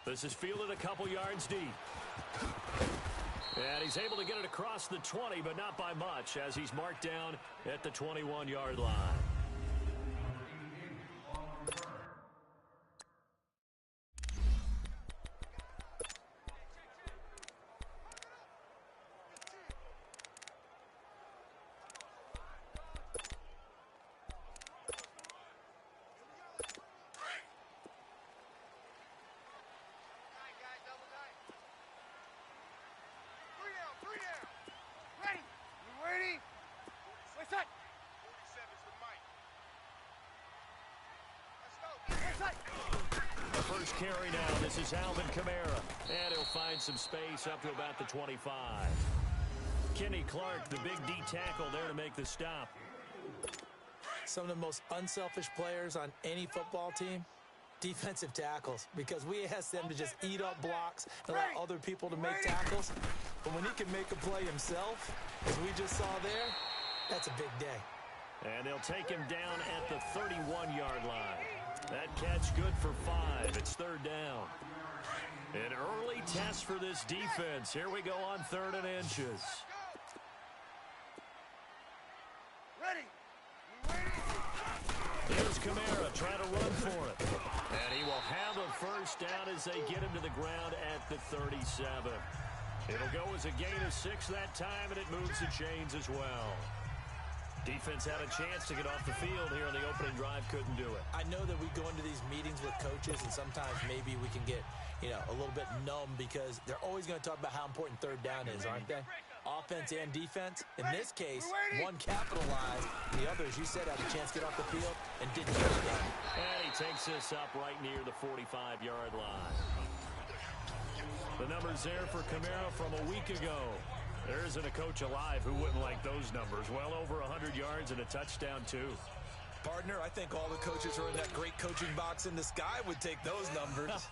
This is fielded a couple yards deep. And he's able to get it across the 20, but not by much, as he's marked down at the 21-yard line. First carry now. This is Alvin Kamara. And he'll find some space up to about the 25. Kenny Clark, the big D tackle there to make the stop. Some of the most unselfish players on any football team, defensive tackles, because we ask them to just eat up blocks and allow other people to make tackles. But when he can make a play himself, as we just saw there, that's a big day. And they'll take him down at the 31-yard line. That catch good for 5. It's third down. An early test for this defense. Here we go on 3rd and inches. Ready. Here's Kamara trying to run for it. And he will have a first down as they get him to the ground at the 37. It'll go as a gain of 6 that time, and it moves the chains as well. Defense had a chance to get off the field here on the opening drive, couldn't do it. I know that we go into these meetings with coaches, and sometimes maybe we can get, a little bit numb because they're always going to talk about how important third down is, aren't they? Offense and defense. In this case, one capitalized. The others, you said, had a chance to get off the field and didn't get it done. And he takes this up right near the 45-yard line. The numbers there for Kamara from a week ago. There isn't a coach alive who wouldn't like those numbers. Well over 100 yards and a touchdown, too. Partner, I think all the coaches who are in that great coaching box in the sky would take those numbers.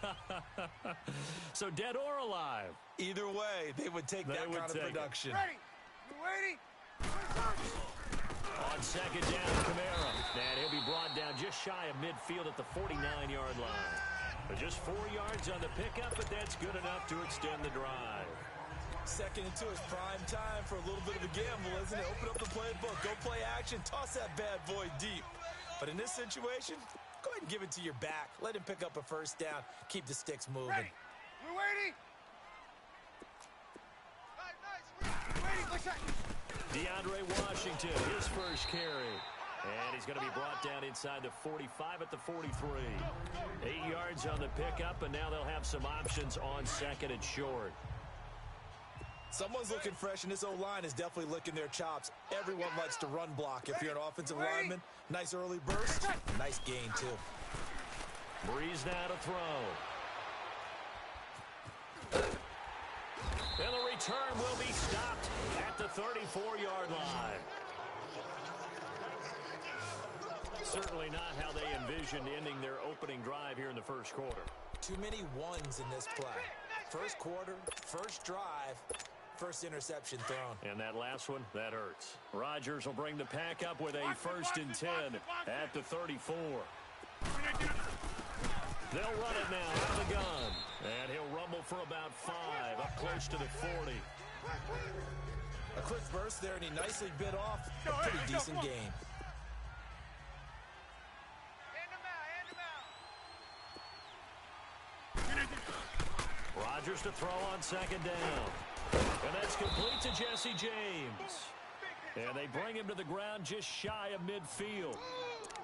So dead or alive? Either way, they would take that kind of production. Ready. You ready? On second down, Kamara. And he'll be brought down just shy of midfield at the 49-yard line. But just 4 yards on the pickup, but that's good enough to extend the drive. Second and 2 is prime time for a little bit of a gamble, isn't it? Open up the playbook, go play action, toss that bad boy deep. But in this situation, go ahead and give it to your back. Let him pick up a first down. Keep the sticks moving. Ready. We're waiting. Nice. DeAndre Washington, his first carry. And he's going to be brought down inside the 45 at the 43. 8 yards on the pickup, and now they'll have some options on second and short. Someone's looking fresh, and this O-line is definitely licking their chops. Everyone likes to run block. If you're an offensive lineman, nice early burst, nice gain, too. Breeze now to throw. And the return will be stopped at the 34-yard line. Certainly not how they envisioned ending their opening drive here in the first quarter. Too many ones in this play. First quarter, first drive, first interception thrown. And that last one, that hurts. Rodgers will bring the pack up with a 1st and 10 at the 34. They'll run it now out of the gun. And he'll rumble for about 5, up close to the 40. A quick burst there, and he nicely bit off a pretty decent gain. Rodgers to throw on second down. And that's complete to Jesse James. And they bring him to the ground just shy of midfield.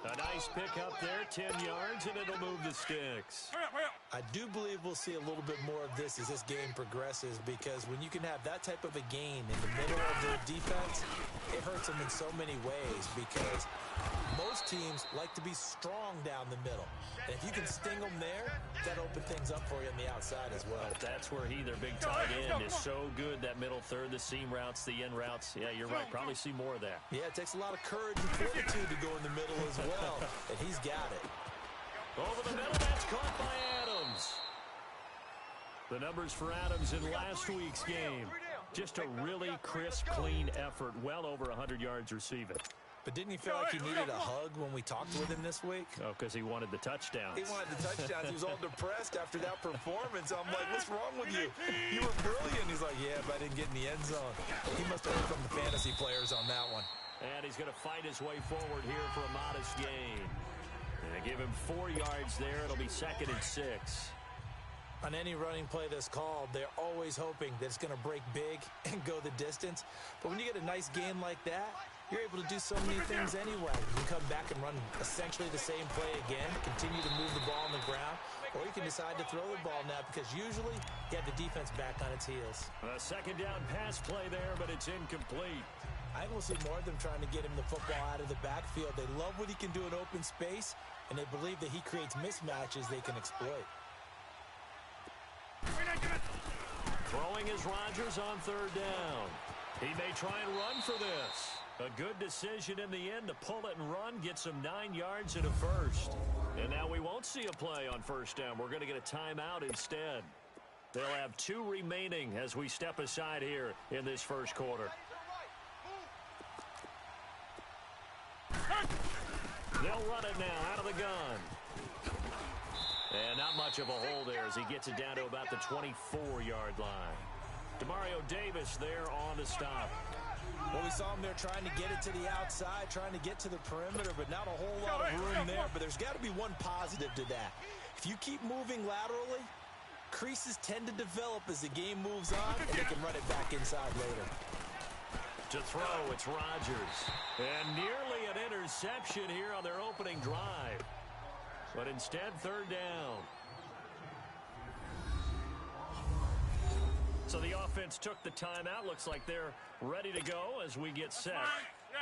A nice pickup there, 10 yards, and it'll move the sticks. I do believe we'll see a little bit more of this as this game progresses, because when you can have that type of a gain in the middle of their defense, it hurts them in so many ways, because most teams like to be strong down the middle. And if you can sting them there, that'll open things up for you on the outside as well. But that's where their big tight end, is so good, that middle third, the seam routes, the end routes. Yeah, you're right. Probably see more of that. Yeah, it takes a lot of courage and fortitude to go in the middle as well, and he's got it. Over the middle, that's caught by Adams. The numbers for Adams in last week's game. Just a really crisp, clean effort. Well over 100 yards receiving. But didn't he feel like he needed a hug when we talked with him this week? Oh, because he wanted the touchdowns. He wanted the touchdowns. He was all depressed after that performance. I'm like, what's wrong with you? You were brilliant. He's like, yeah, but I didn't get in the end zone. He must have heard from the fantasy players on that one. And he's going to fight his way forward here for a modest gain. And they give him 4 yards there. It'll be 2nd and 6. On any running play that's called, they're always hoping that it's going to break big and go the distance. But when you get a nice gain like that, you're able to do so many things anyway. You can come back and run essentially the same play again, continue to move the ball on the ground, or you can decide to throw the ball now because usually you have the defense back on its heels. A 2nd down pass play there, but it's incomplete. I think we'll see more of them trying to get him the football out of the backfield. They love what he can do in open space, and they believe that he creates mismatches they can exploit. Throwing is Rodgers on 3rd down. He may try and run for this. A good decision in the end to pull it and run, gets him 9 yards and a first. And now we won't see a play on 1st down. We're going to get a timeout instead. They'll have 2 remaining as we step aside here in this 1st quarter. They'll run it now out of the gun. And not much of a hole there as he gets it down to about the 24-yard line. Demario Davis there on the stop. Well, we saw him there trying to get it to the outside, trying to get to the perimeter, but not a whole lot of room there. But there's got to be one positive to that. If you keep moving laterally, creases tend to develop as the game moves on, and they can run it back inside later. To throw, it's Rodgers. And nearly an interception here on their opening drive. But instead, 3rd down. So the offense took the timeout. Looks like they're ready to go as we get set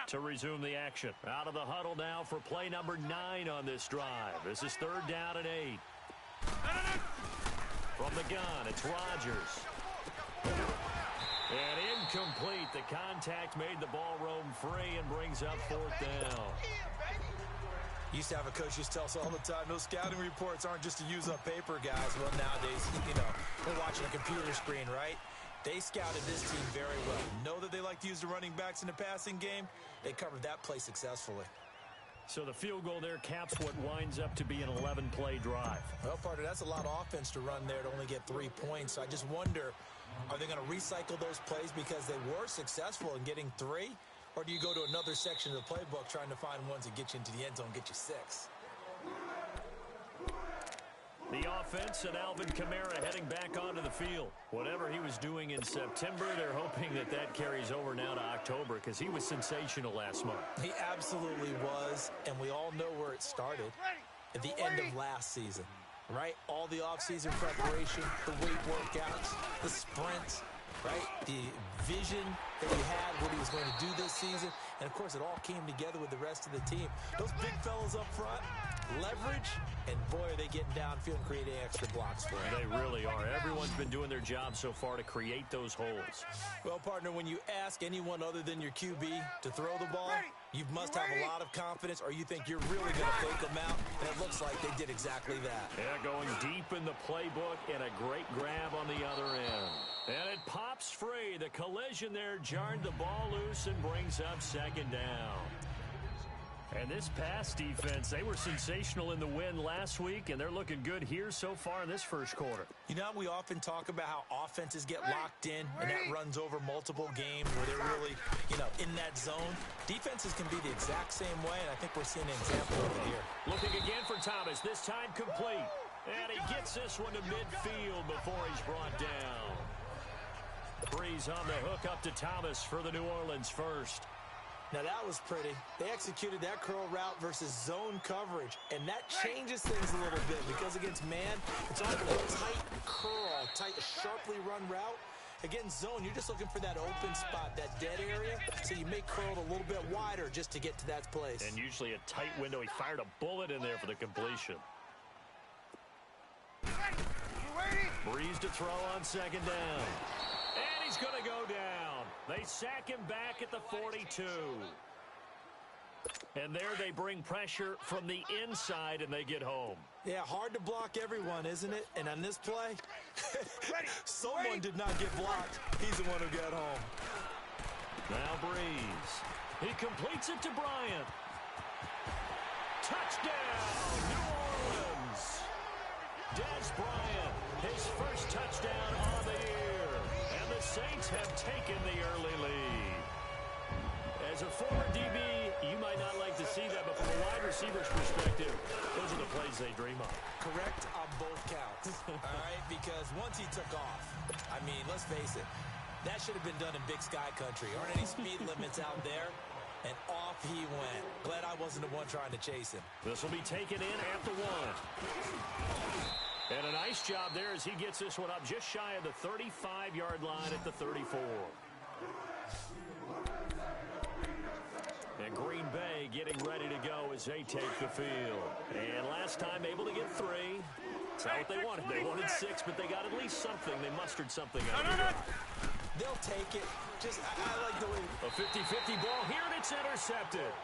to resume the action. Out of the huddle now for play number 9 on this drive. This is 3rd down and 8. From the gun, it's Rodgers. And incomplete. The contact made the ball roam free and brings up 4th down. Used to have a coach used to tell us all the time, those scouting reports aren't just to use up paper, guys. Well, nowadays, we're watching a computer screen, right? They scouted this team very well. Know that they like to use the running backs in the passing game. They covered that play successfully. So the field goal there caps what winds up to be an 11-play drive. Well, partner, that's a lot of offense to run there to only get 3 points. So I just wonder, are they going to recycle those plays because they were successful in getting 3? Or do you go to another section of the playbook trying to find ones that get you into the end zone, get you 6? The offense and Alvin Kamara heading back onto the field. Whatever he was doing in September, they're hoping that that carries over now to October because he was sensational last month. He absolutely was, and we all know where it started at the end of last season, right? All the offseason preparation, the weight workouts, the sprints, right? The vision that he had, what he was going to do this season. And, of course, it all came together with the rest of the team. Those big fellas up front, leverage, and, boy, are they getting downfield and creating extra blocks for him. They really are. Everyone's been doing their job so far to create those holes. Well, partner, when you ask anyone other than your QB to throw the ball, you must have a lot of confidence or you think you're really going to fake them out, and it looks like they did exactly that. Yeah, going deep in the playbook and a great grab on the other end. And it pops free. The collision there jarred the ball loose and brings up 2nd down. And this pass defense, they were sensational in the win last week, and they're looking good here so far in this 1st quarter. You know, we often talk about how offenses get locked in, and that runs over multiple games where they're really, in that zone. Defenses can be the exact same way, and I think we're seeing an example of it here. Looking again for Thomas, this time complete. And he gets this one to midfield before he's brought down. Breeze on the hook up to Thomas for the New Orleans first. Now, that was pretty. They executed that curl route versus zone coverage, and that changes things a little bit because against man, it's often a tight curl, sharply run route. Against zone, you're just looking for that open spot, that dead area, so you may curl it a little bit wider just to get to that place. And usually a tight window. He fired a bullet in there for the completion. Breeze to throw on 2nd down. And he's going to go down. They sack him back at the 42. And there they bring pressure from the inside, and they get home. Yeah, hard to block everyone, isn't it? And on this play, someone did not get blocked. He's the one who got home. Now Breeze. He completes it to Bryant. Touchdown, New Orleans. Des Bryant, his first touchdown on the year. And the Saints have taken the early lead. As a former DB, you might not like to see that, but from a wide receiver's perspective, those are the plays they dream of. Correct on both counts. All right, because once he took off, I mean, let's face it, that should have been done in Big Sky Country. Aren't any speed limits out there? And off he went. Glad I wasn't the one trying to chase him. This will be taken in at the 1. And a nice job there as he gets this one up just shy of the 35-yard line at the 34. And Green Bay getting ready to go as they take the field. And last time able to get 3. That's not what they wanted. They wanted 6, but they got at least something. They mustered something out of it. They'll take it. Just, I like the way. A 50-50 ball here, and it's intercepted.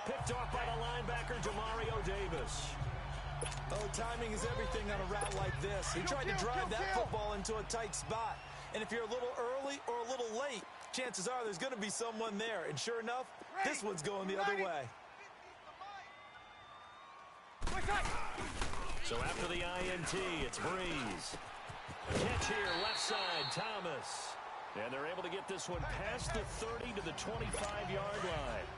Picked off by the linebacker, Demario Davis. Oh, timing is everything on a route like this. He tried to drive that football into a tight spot. And if you're a little early or a little late, chances are there's going to be someone there. And sure enough, this one's going the other way. So after the INT, it's Breeze. Catch here, left side, Thomas. And they're able to get this one past the 30 to the 25-yard line.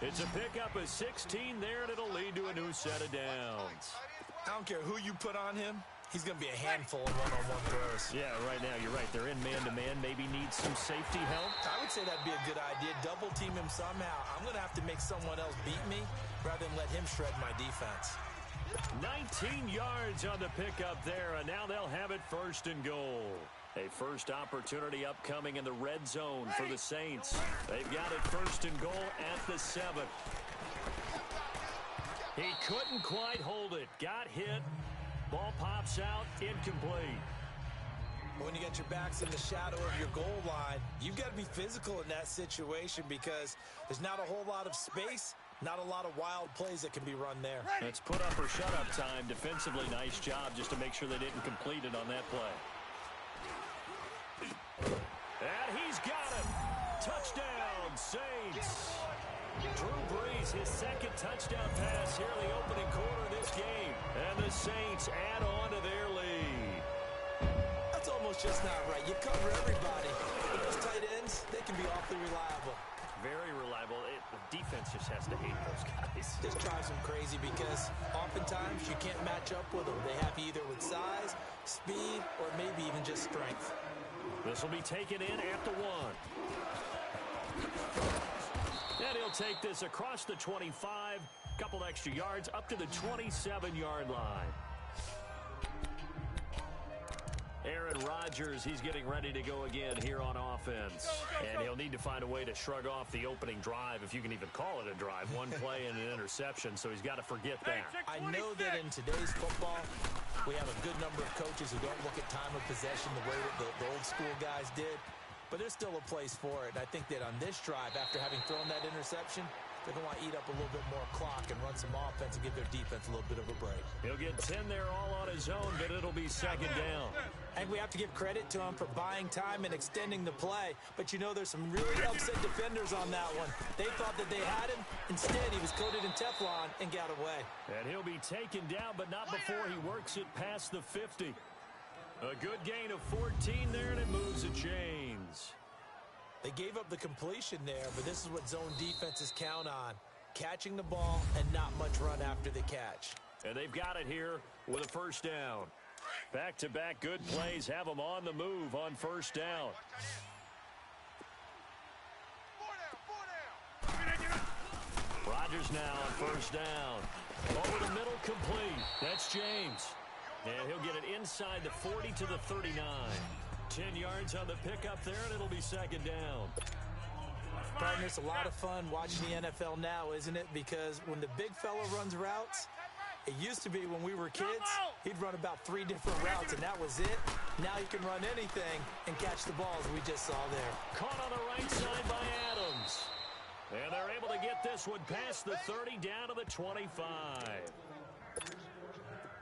It's a pickup of 16 there, and it'll lead to a new set of downs. I don't care who you put on him. He's going to be a handful of one-on-one throws. Yeah, right now, you're right. They're in man-to-man. Maybe need some safety help. I would say that'd be a good idea. Double team him somehow. I'm going to have to make someone else beat me rather than let him shred my defense. 19 yards on the pickup there, and now they'll have it 1st and goal. A first opportunity upcoming in the red zone for the Saints. They've got it 1st and goal at the 7. He couldn't quite hold it. Got hit. Ball pops out, incomplete. When you got your backs in the shadow of your goal line, you've got to be physical in that situation because there's not a whole lot of space, not a lot of wild plays that can be run there. It's put up or shut up time. Defensively, nice job just to make sure they didn't complete it on that play. And he's got it. Touchdown, Saints. Drew Brees, his 2nd touchdown pass here in the opening quarter of this game. And the Saints add on to their lead. That's almost just not right. You cover everybody. But those tight ends, they can be awfully reliable. Very reliable. The defense just has to hate those guys. This drives them crazy because oftentimes you can't match up with them. They have either with size, speed, or maybe even just strength. This will be taken in at the 1. And he'll take this across the 25, couple extra yards up to the 27-yard line. Aaron Rodgers, he's getting ready to go again here on offense. And he'll need to find a way to shrug off the opening drive, if you can even call it a drive. One play and an interception, so he's got to forget that. I know that in today's football, we have a good number of coaches who don't look at time of possession the way that the old school guys did. But there's still a place for it. And I think that on this drive, after having thrown that interception, they're going to want to eat up a little bit more clock and run some offense and give their defense a little bit of a break. He'll get 10 there all on his own, but it'll be 2nd down. And we have to give credit to him for buying time and extending the play. But, you know, there's some really upset defenders on that one. They thought that they had him. Instead, he was coated in Teflon and got away. And he'll be taken down, but not before he works it past the 50. A good gain of 14 there, and it moves the chains. They gave up the completion there, but this is what zone defenses count on. Catching the ball and not much run after the catch. And they've got it here with a 1st down. Back-to-back good plays have them on the move on 1st down. Rodgers now on 1st down. Over the middle, complete. That's James. And he'll get it inside the 40 to the 39. 10 yards on the pickup there, and it'll be 2nd down. Partner, it's a lot of fun watching the NFL now, isn't it? Because when the big fella runs routes, it used to be when we were kids, he'd run about 3 different routes, and that was it. Now he can run anything and catch the balls we just saw there. Caught on the right side by Adams. And they're able to get this one past the 30 down to the 25.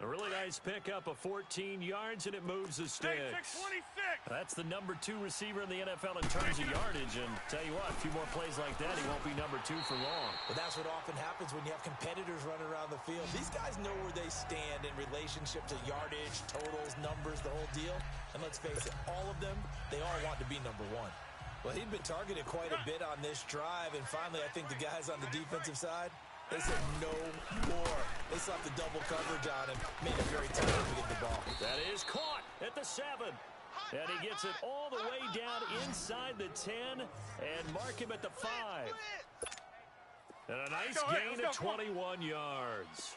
A really nice pickup of 14 yards, and it moves the sticks. 26. That's the number 2 receiver in the NFL in terms of yardage. And tell you what, a few more plays like that, he won't be number 2 for long. But that's what often happens when you have competitors running around the field. These guys know where they stand in relationship to yardage, totals, numbers, the whole deal. And let's face it, all of them, they all want to be number 1. Well, he'd been targeted quite a bit on this drive, and finally I think the guys on the defensive side, they said no more. They slapped the double coverage on him, made it very tough to get the ball. That is caught at the 7. And he gets it all the way down inside the 10 and mark him at the 5. And a nice gain of 21 yards.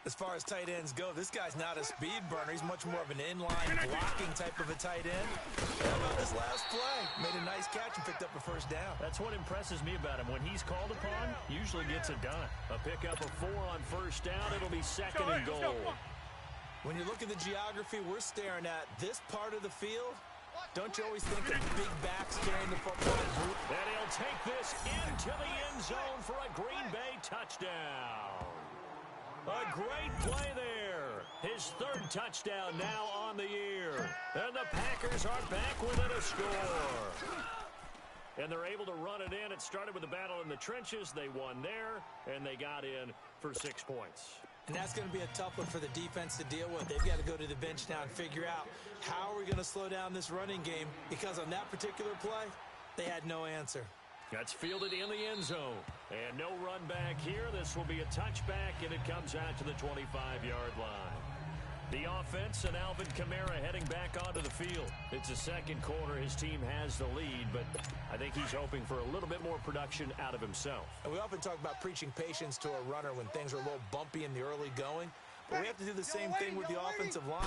As far as tight ends go, this guy's not a speed burner. He's much more of an inline blocking type of a tight end. How about this last play? Made a nice catch and picked up a first down. That's what impresses me about him. When he's called upon, usually gets it done. A pickup of 4 on first down. It'll be second and goal. When you look at the geography we're staring at, this part of the field, don't you always think of big backs carrying the football group? And he'll take this into the end zone for a Green Bay touchdown. A great play there. His 3rd touchdown now on the year. And the Packers are back within a score. And they're able to run it in. It started with a battle in the trenches. They won there, and they got in for 6 points. And that's going to be a tough one for the defense to deal with. They've got to go to the bench now and figure out how are we going to slow down this running game, because on that particular play, they had no answer. That's fielded in the end zone. And no run back here. This will be a touchback, and it comes out to the 25-yard line. The offense and Alvin Kamara heading back onto the field. It's the second quarter. His team has the lead, but I think he's hoping for a little bit more production out of himself. And we often talk about preaching patience to a runner when things are a little bumpy in the early going. But we have to do the same thing with the offensive line.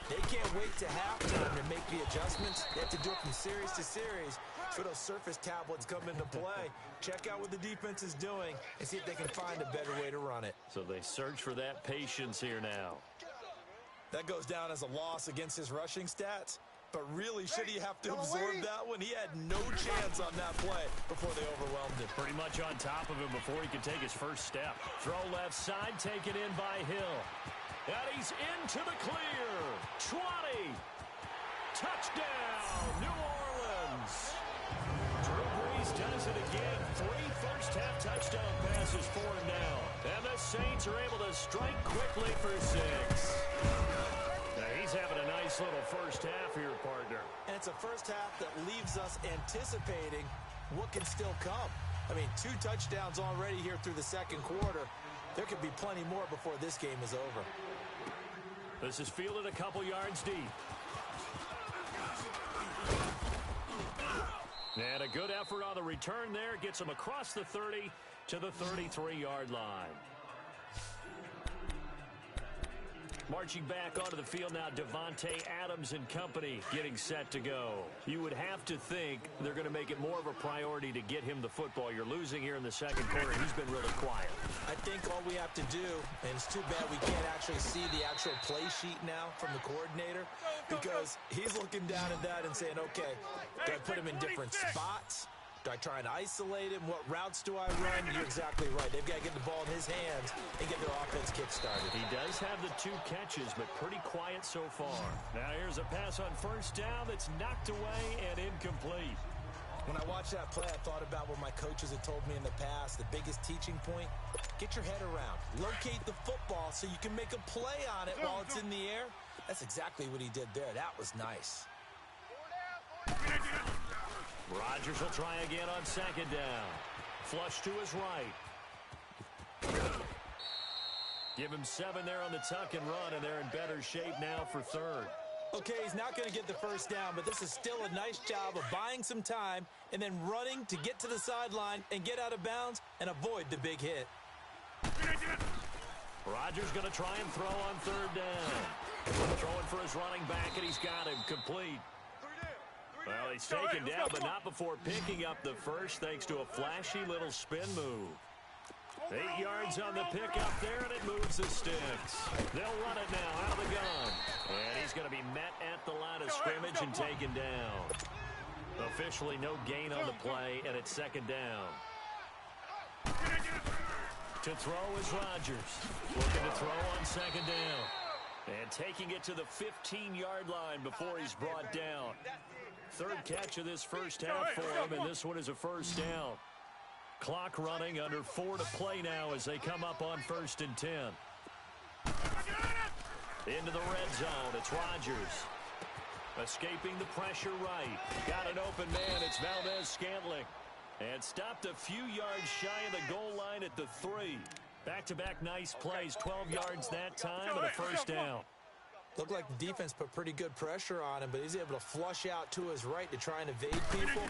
They can't wait to halftime to make the adjustments. They have to do it from series to series. So those surface tablets come into play. Check out what the defense is doing and see if they can find a better way to run it. So they search for that patience here now. That goes down as a loss against his rushing stats. But really, should he have to absorb that one? He had no chance on that play before they overwhelmed him. Pretty much on top of him before he could take his first step. Throw left side, taken in by Hill. And he's into the clear. 20. Touchdown, New Orleans. Drew Brees does it again. 3 first-half touchdown passes for him now. And the Saints are able to strike quickly for 6. He's having a nice little first half here, partner. And it's a first half that leaves us anticipating what can still come. I mean, 2 touchdowns already here through the second quarter. There could be plenty more before this game is over. This is fielded a couple yards deep. And a good effort on the return there. Gets him across the 30 to the 33-yard line. Marching back onto the field now, Devontae Adams and company getting set to go. You would have to think they're going to make it more of a priority to get him the football. You're losing here in the second quarter. He's been really quiet. I think all we have to do, and it's too bad we can't actually see the actual play sheet now from the coordinator, because he's looking down at that and saying, okay, do I put him in different spots? Do I try and isolate him? What routes do I run? You're exactly right. They've got to get the ball in his hands and get their offense kick-started. He does have the 2 catches, but pretty quiet so far. Now here's a pass on first down that's knocked away and incomplete. When I watched that play, I thought about what my coaches had told me in the past. The biggest teaching point, get your head around. Locate the football so you can make a play on it while it's in the air. That's exactly what he did there. That was nice. Rodgers will try again on second down. Flush to his right. Give him 7 there on the tuck and run, and they're in better shape now for 3rd. Okay, he's not going to get the first down, but this is still a nice job of buying some time and then running to get to the sideline and get out of bounds and avoid the big hit. Rodgers going to try and throw on 3rd down. Throwing for his running back, and he's got him complete. Well, he's taken down, but not before picking up the first, thanks to a flashy little spin move. 8 yards on the pickup there, and it moves the sticks. They'll run it now out of the gun. And he's going to be met at the line of scrimmage and taken down. Officially no gain on the play, and it's 2nd down. To throw is Rodgers. Looking to throw on second down. And taking it to the 15-yard line before he's brought down. Third catch of this first half for him, and this one is a first down. Clock running, under 4 to play now as they come up on 1st and 10. Into the red zone, it's Rodgers. Escaping the pressure right. Got an open man, it's Valdez-Scantling. And stopped a few yards shy of the goal line at the 3. Back-to-back nice plays, 12 yards that time and a first down. Looked like the defense put pretty good pressure on him, but he's able to flush out to his right to try and evade people.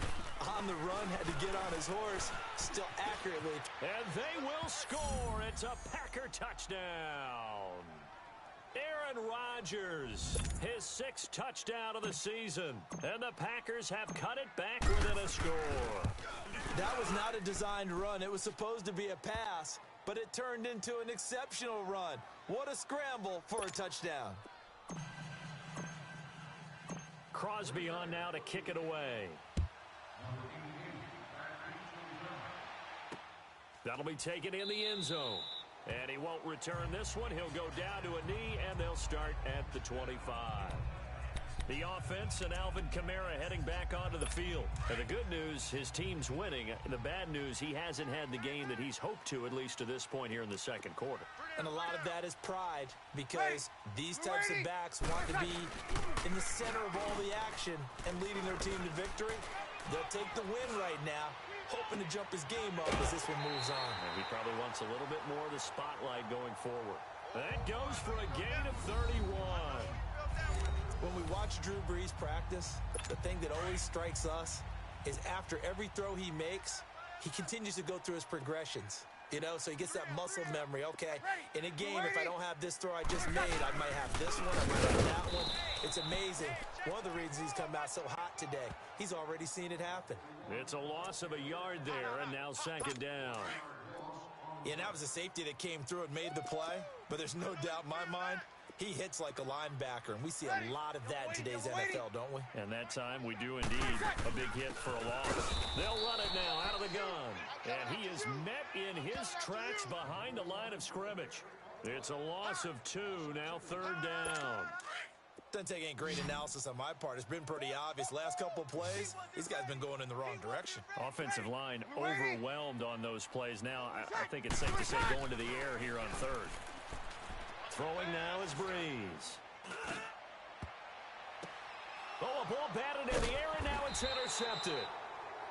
On the run, had to get on his horse, still accurately. And they will score. It's a Packer touchdown. Aaron Rodgers, his 6th touchdown of the season. And the Packers have cut it back within a score. That was not a designed run. It was supposed to be a pass, but it turned into an exceptional run. What a scramble for a touchdown. Crosby on now to kick it away. That'll be taken in the end zone. And he won't return this one. He'll go down to a knee, and they'll start at the 25. The offense and Alvin Kamara heading back onto the field. And the good news, his team's winning. The bad news, he hasn't had the game that he's hoped to, at least to this point here in the second quarter. And a lot of that is pride, because these types of backs want to be in the center of all the action and leading their team to victory. They'll take the win right now, hoping to jump his game up as this one moves on. And he probably wants a little bit more of the spotlight going forward. That goes for a gain of 31. When we watch Drew Brees practice, the thing that always strikes us is after every throw he makes, he continues to go through his progressions. You know, so he gets that muscle memory. Okay, in a game, if I don't have this throw I just made, I might have this one, I might have that one. It's amazing. One of the reasons he's come out so hot today, he's already seen it happen. It's a loss of a yard there, and now second down. Yeah, that was a safety that came through and made the play, but there's no doubt in my mind, he hits like a linebacker, and we see a lot of that in today's NFL, don't we? And that time we do indeed a big hit for a loss. They'll run it now out of the gun. And he is met in his tracks behind the line of scrimmage. It's a loss of 2, now third down. Doesn't take any great analysis on my part. It's been pretty obvious. Last couple of plays, these guys been going in the wrong direction. Offensive line overwhelmed on those plays. Now, I think it's safe to say going to the air here on third. Throwing now is Brees. Oh, a ball batted in the air, and now it's intercepted.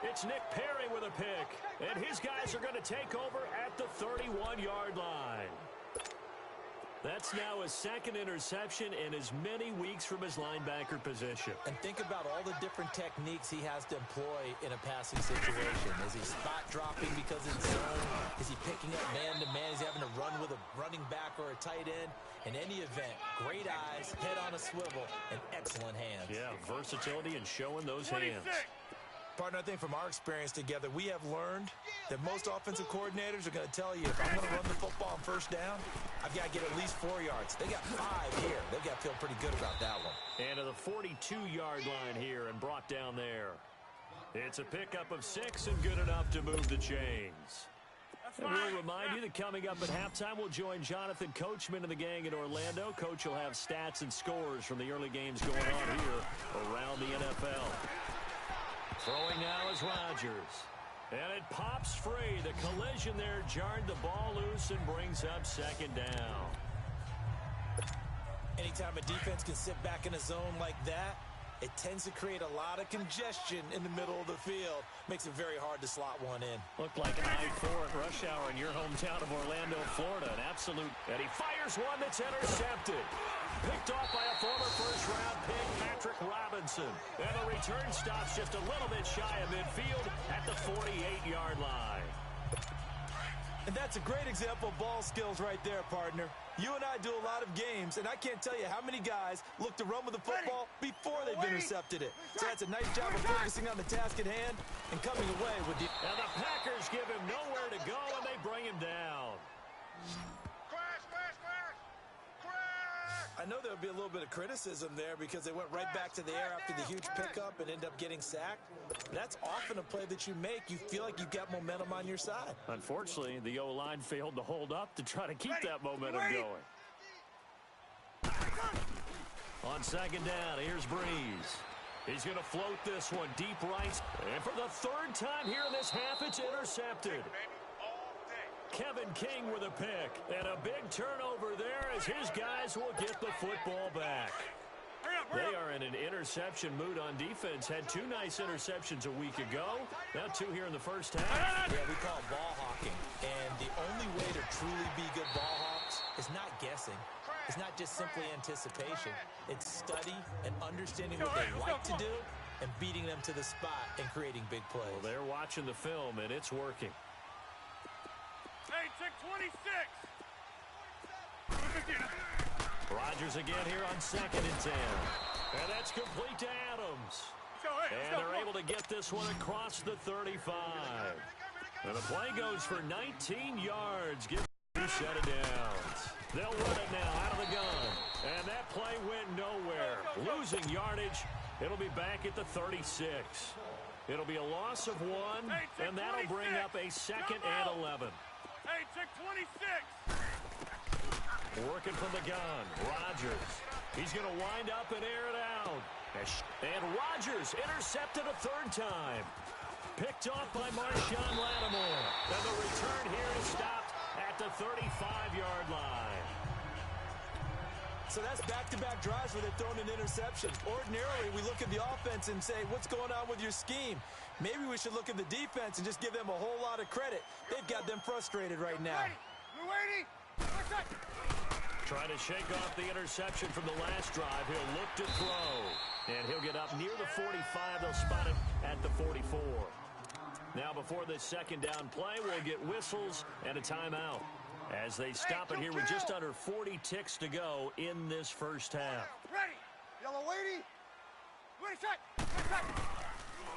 It's Nick Perry with a pick, and his guys are going to take over at the 31-yard line. That's now his 2nd interception in as many weeks from his linebacker position. And think about all the different techniques he has to employ in a passing situation. Is he spot dropping because it's zone? Is he picking up man-to-man? Is he having to run with a running back or a tight end? In any event, great eyes, head on a swivel, and excellent hands. Yeah, versatility and showing those hands. Partner, I think from our experience together, we have learned that most offensive coordinators are going to tell you, if I'm going to run the football on first down, I've got to get at least 4 yards. They got 5 here. They've got to feel pretty good about that one. And to the 42-yard line here and brought down there. It's a pickup of 6 and good enough to move the chains. And we'll remind you that coming up at halftime, we'll join Jonathan Coachman and the gang in Orlando. Coach will have stats and scores from the early games going on here around the NFL. Throwing now is Rodgers. And it pops free. The collision there jarred the ball loose and brings up second down. Anytime a defense can sit back in a zone like that, it tends to create a lot of congestion in the middle of the field. Makes it very hard to slot one in. Looked like I-4 at rush hour in your hometown of Orlando, Florida. An absolute. And he fires one that's intercepted. Picked off by a former first-round pick, Patrick Robinson. And the return stops just a little bit shy of midfield at the 48-yard line. And that's a great example of ball skills right there, partner. You and I do a lot of games, and I can't tell you how many guys look to run with the football before they've intercepted it. So that's a nice job of focusing on the task at hand and coming away with the... And the Packers give him nowhere to go, and they bring him down. Crash, crash, crash! Crash! I know there'll be a little bit of criticism there because they went right back to the air after the huge pickup and end up getting sacked. That's often a play that you make. You feel like you've got momentum on your side. Unfortunately, the O-line failed to hold up to try to keep that momentum going. On second down, here's Breeze. He's going to float this one deep right. And for the third time here in this half, it's intercepted. Kevin King with a pick. And a big turnover there as his guys will get the football back. They are in an interception mood on defense. Had 2 nice interceptions a week ago. Now 2 here in the first half. Yeah, we call it ball hawking. And the only way to truly be good ball hawks is not guessing. It's not just simply anticipation. It's study and understanding what they like to do and beating them to the spot and creating big plays. Well, they're watching the film, and it's working. Hey, check 26. Rodgers again here on 2nd and 10. And that's complete to Adams. And they're able to get this one across the 35. And the play goes for 19 yards. Give 2 set of downs. They'll run it now out of the gun. And that play went nowhere. Losing yardage. It'll be back at the 36. It'll be a loss of 1, and that'll bring up a 2nd and 11. Hey, check 26. Working from the gun. Rodgers. He's going to wind up and air it out. And Rodgers intercepted a 3rd time. Picked off by Marshawn Lattimore. And the return here is stopped at the 35-yard line. So that's back-to-back drives where they've thrown an interception. Ordinarily, we look at the offense and say, what's going on with your scheme? Maybe we should look at the defense and just give them a whole lot of credit. They've got them frustrated right now. Trying to shake off the interception from the last drive. He'll look to throw. And he'll get up near the 45. They'll spot him at the 44. Now before this 2nd down play, we'll get whistles and a timeout as they stop it here with just under 40 ticks to go in this first half. Ready. Yellow lady. Wait a sec.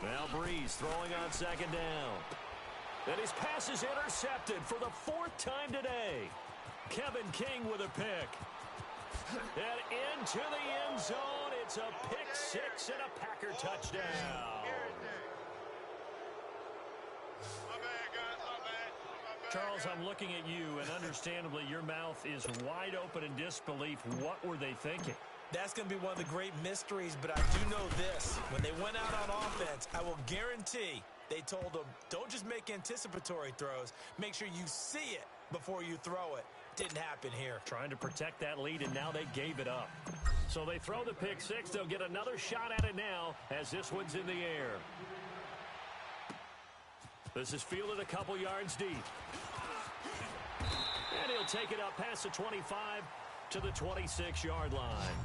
Now Breeze throwing on 2nd down. And his pass is intercepted for the 4th time today. Kevin King with a pick. And into the end zone. It's a pick 6 and a Packer touchdown. Charles, I'm looking at you, and understandably, your mouth is wide open in disbelief. What were they thinking? That's going to be one of the great mysteries, but I do know this. When they went out on offense, I will guarantee they told them, don't just make anticipatory throws. Make sure you see it before you throw it. Didn't happen here. Trying to protect that lead, and now they gave it up. So they throw the pick 6. They'll get another shot at it now as this one's in the air. This is fielded a couple yards deep. And he'll take it up past the 25 to the 26-yard line.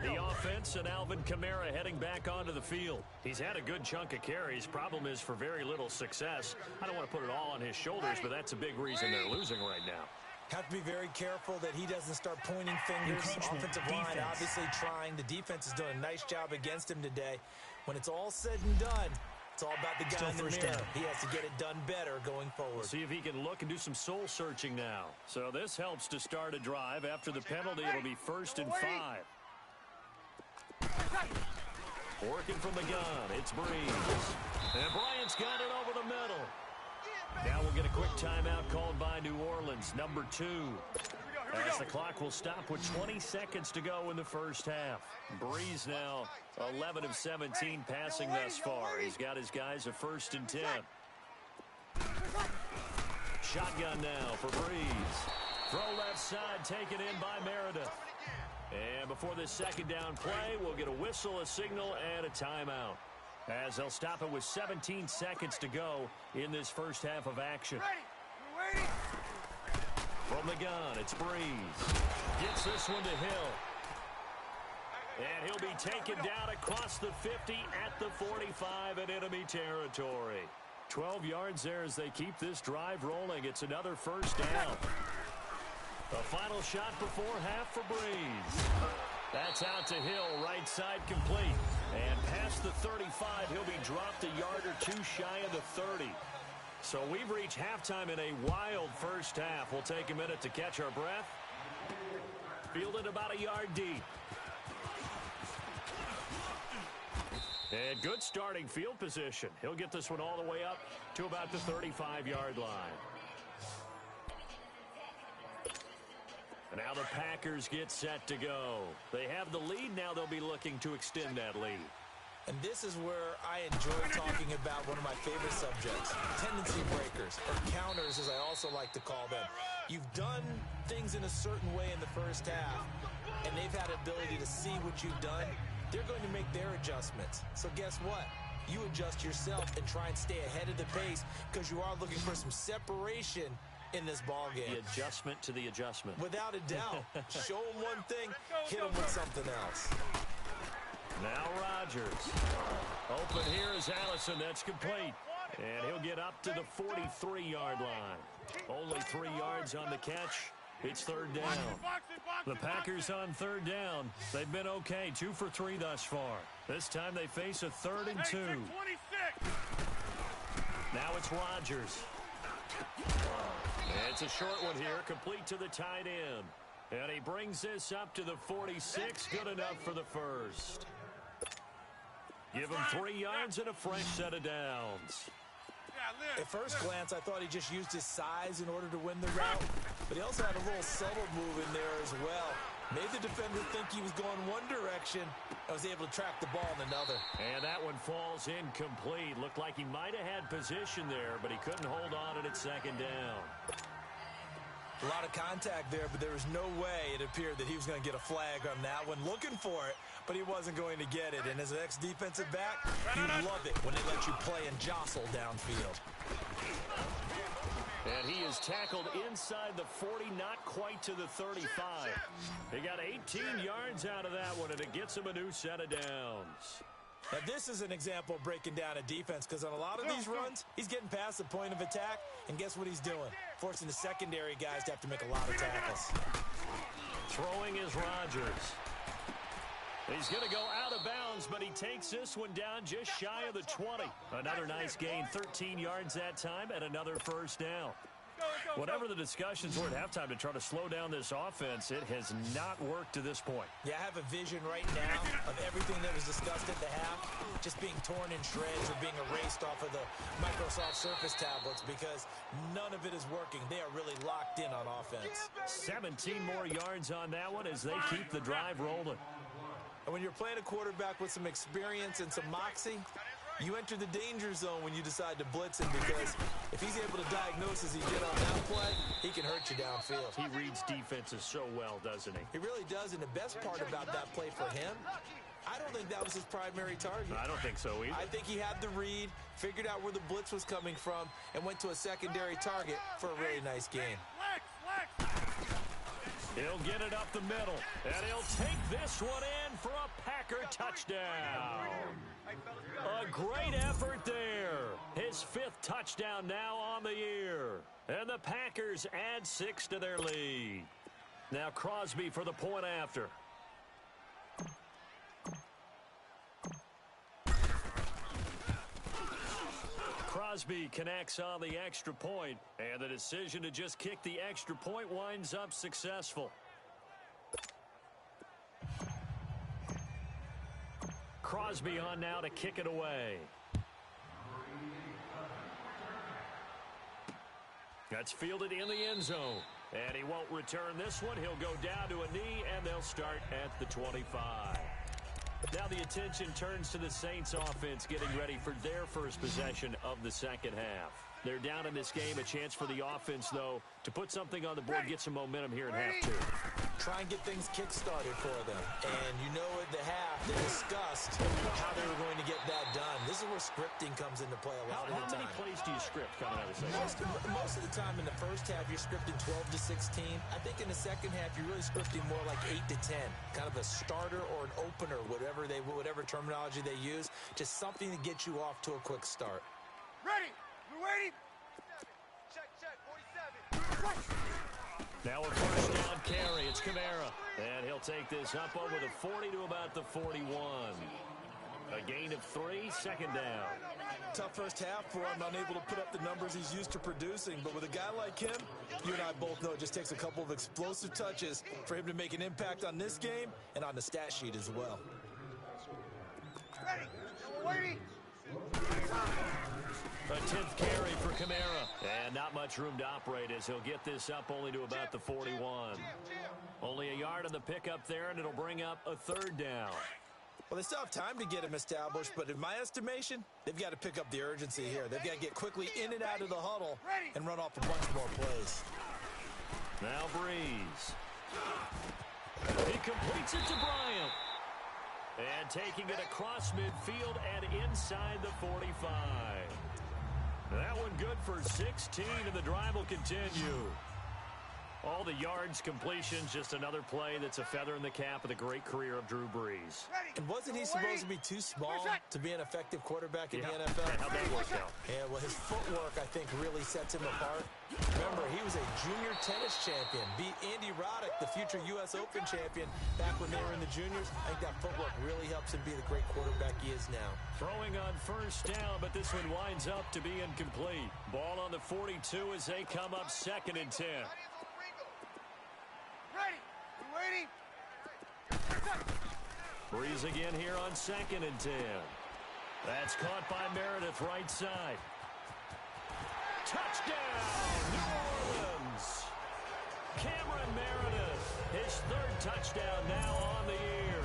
The offense and Alvin Kamara heading back onto the field. He's had a good chunk of carries. Problem is for very little success. I don't want to put it all on his shoulders, but that's a big reason they're losing right now. Have to be very careful that he doesn't start pointing fingers. Offensive line obviously trying. The defense is doing a nice job against him today. When it's all said and done, it's all about the guy in the mirror. He has to get it done better going forward. We'll see if he can look and do some soul searching now. So this helps to start a drive. After the penalty, it'll be 1st and 5. Working from the gun, it's Breeze. And Bryant's got it over the middle. Now we'll get a quick timeout called by New Orleans, number 2. As the clock will stop with 20 seconds to go in the first half. Breeze now 11 of 17 passing thus far. He's got his guys a 1st and 10. Shotgun now for Breeze. Throw left side taken in by Meredith. And before this 2nd down play, we'll get a whistle, a signal, and a timeout. As they'll stop it with 17 seconds to go in this first half of action. From the gun, it's Breeze. Gets this one to Hill. And he'll be taken down across the 50 at the 45 in enemy territory. 12 yards there as they keep this drive rolling. It's another 1st down. The final shot before half for Breeze. That's out to Hill, right side complete. And past the 35, he'll be dropped a yard or 2 shy of the 30. So we've reached halftime in a wild first half. We'll take a minute to catch our breath. Fielded about a yard deep. And good starting field position. He'll get this one all the way up to about the 35-yard line. And now the Packers get set to go. They have the lead. Now they'll be looking to extend that lead. And this is where I enjoy talking about one of my favorite subjects, tendency breakers, or counters as I also like to call them. You've done things in a certain way in the first half, and they've had ability to see what you've done. They're going to make their adjustments. So guess what? You adjust yourself and try and stay ahead of the pace because you are looking for some separation in this ball game. The adjustment to the adjustment. Without a doubt. Show them one thing, hit them with something else. Now Rodgers. Open here is Allison. That's complete. And he'll get up to the 43-yard line. Only 3 yards on the catch. It's third down. The Packers on third down. They've been okay, 2 for 3 thus far. This time they face a 3rd and 2. Now it's Rodgers. It's a short one here, complete to the tight end. And he brings this up to the 46, good enough for the first. Give him 3 yards and a fresh set of downs. At first glance, I thought he just used his size in order to win the route, but he also had a little subtle move in there as well. Made the defender think he was going one direction and was able to track the ball in another. And that one falls incomplete. Looked like he might have had position there, but he couldn't hold on at second down. A lot of contact there, but there was no way it appeared that he was going to get a flag on that one. Looking for it, but he wasn't going to get it. And as an ex-defensive back, you love it when they let you play and jostle downfield. And he is tackled inside the 40, not quite to the 35. He got 18 yards out of that one, and it gets him a new set of downs. Now, this is an example of breaking down a defense because on a lot of these runs, he's getting past the point of attack, and guess what he's doing? Forcing the secondary guys to have to make a lot of tackles. Throwing is Rodgers. He's going to go out of bounds, but he takes this one down just shy of the 20. Another nice gain, 13 yards that time, and another first down. Whatever the discussions were at halftime to try to slow down this offense, it has not worked to this point. Yeah, I have a vision right now of everything that was discussed at the half just being torn in shreds or being erased off of the Microsoft Surface tablets because none of it is working. They are really locked in on offense. 17 more yards on that one as they keep the drive rolling. And when you're playing a quarterback with some experience and some moxie, you enter the danger zone when you decide to blitz him because if he's able to diagnose as he did on that play, he can hurt you downfield. He reads defenses so well, doesn't he? He really does, and the best part about that play for him, I don't think that was his primary target. I don't think so either. I think he had the read, figured out where the blitz was coming from, and went to a secondary target for a really nice game. He'll get it up the middle, and he'll take this one in for a Packer touchdown. A great effort there. His 5th touchdown now on the year. And the Packers add 6 to their lead. Now Crosby for the point after. Crosby connects on the extra point, and the decision to just kick the extra point winds up successful. Crosby on now to kick it away. That's fielded in the end zone, and he won't return this one. He'll go down to a knee, and they'll start at the 25. Now the attention turns to the Saints offense getting ready for their first possession of the second half. They're down in this game. A chance for the offense, though, to put something on the board, get some momentum here in half 2. Try and get things kick-started for them. And you know at the half, they discussed how they were going to get that done. This is where scripting comes into play a lot of the time. How many plays do you script coming out of the second half? Most of the time in the first half, you're scripting 12 to 16. I think in the second half, you're really scripting more like 8 to 10. Kind of a starter or an opener, whatever terminology they use. Just something to get you off to a quick start. Ready. We're waiting. Check, 47. Now a first down carry. It's Kamara. And he'll take this up over the 40 to about the 41. A gain of 3, second down. Tough first half for him, unable to put up the numbers he's used to producing. But with a guy like him, you and I both know it just takes a couple of explosive touches for him to make an impact on this game and on the stat sheet as well. A 10th carry for Kamara. And not much room to operate as he'll get this up only to about the 41. Only a yard on the pickup there, and it'll bring up a third down. Well, they still have time to get him established, but in my estimation, they've got to pick up the urgency here. They've got to get quickly in and out of the huddle and run off a bunch more plays. Now Breeze. He completes it to Bryant. And taking it across midfield and inside the 45. That one good for 16, and the drive will continue. All the yards, completions, just another play that's a feather in the cap of the great career of Drew Brees. And wasn't he supposed to be too small to be an effective quarterback in the NFL? And how'd that work out? Yeah, well, his footwork, I think, really sets him apart. Remember, he was a junior tennis champion, beat Andy Roddick, the future U.S. Open champion, back when they were in the juniors. I think that footwork really helps him be the great quarterback he is now. Throwing on first down, but this one winds up to be incomplete. Ball on the 42 as they come up 2nd and 10. Waiting. Breeze again here on 2nd and 10. That's caught by Meredith, right side. Touchdown, New Orleans. Cameron Meredith, his 3rd touchdown now on the year.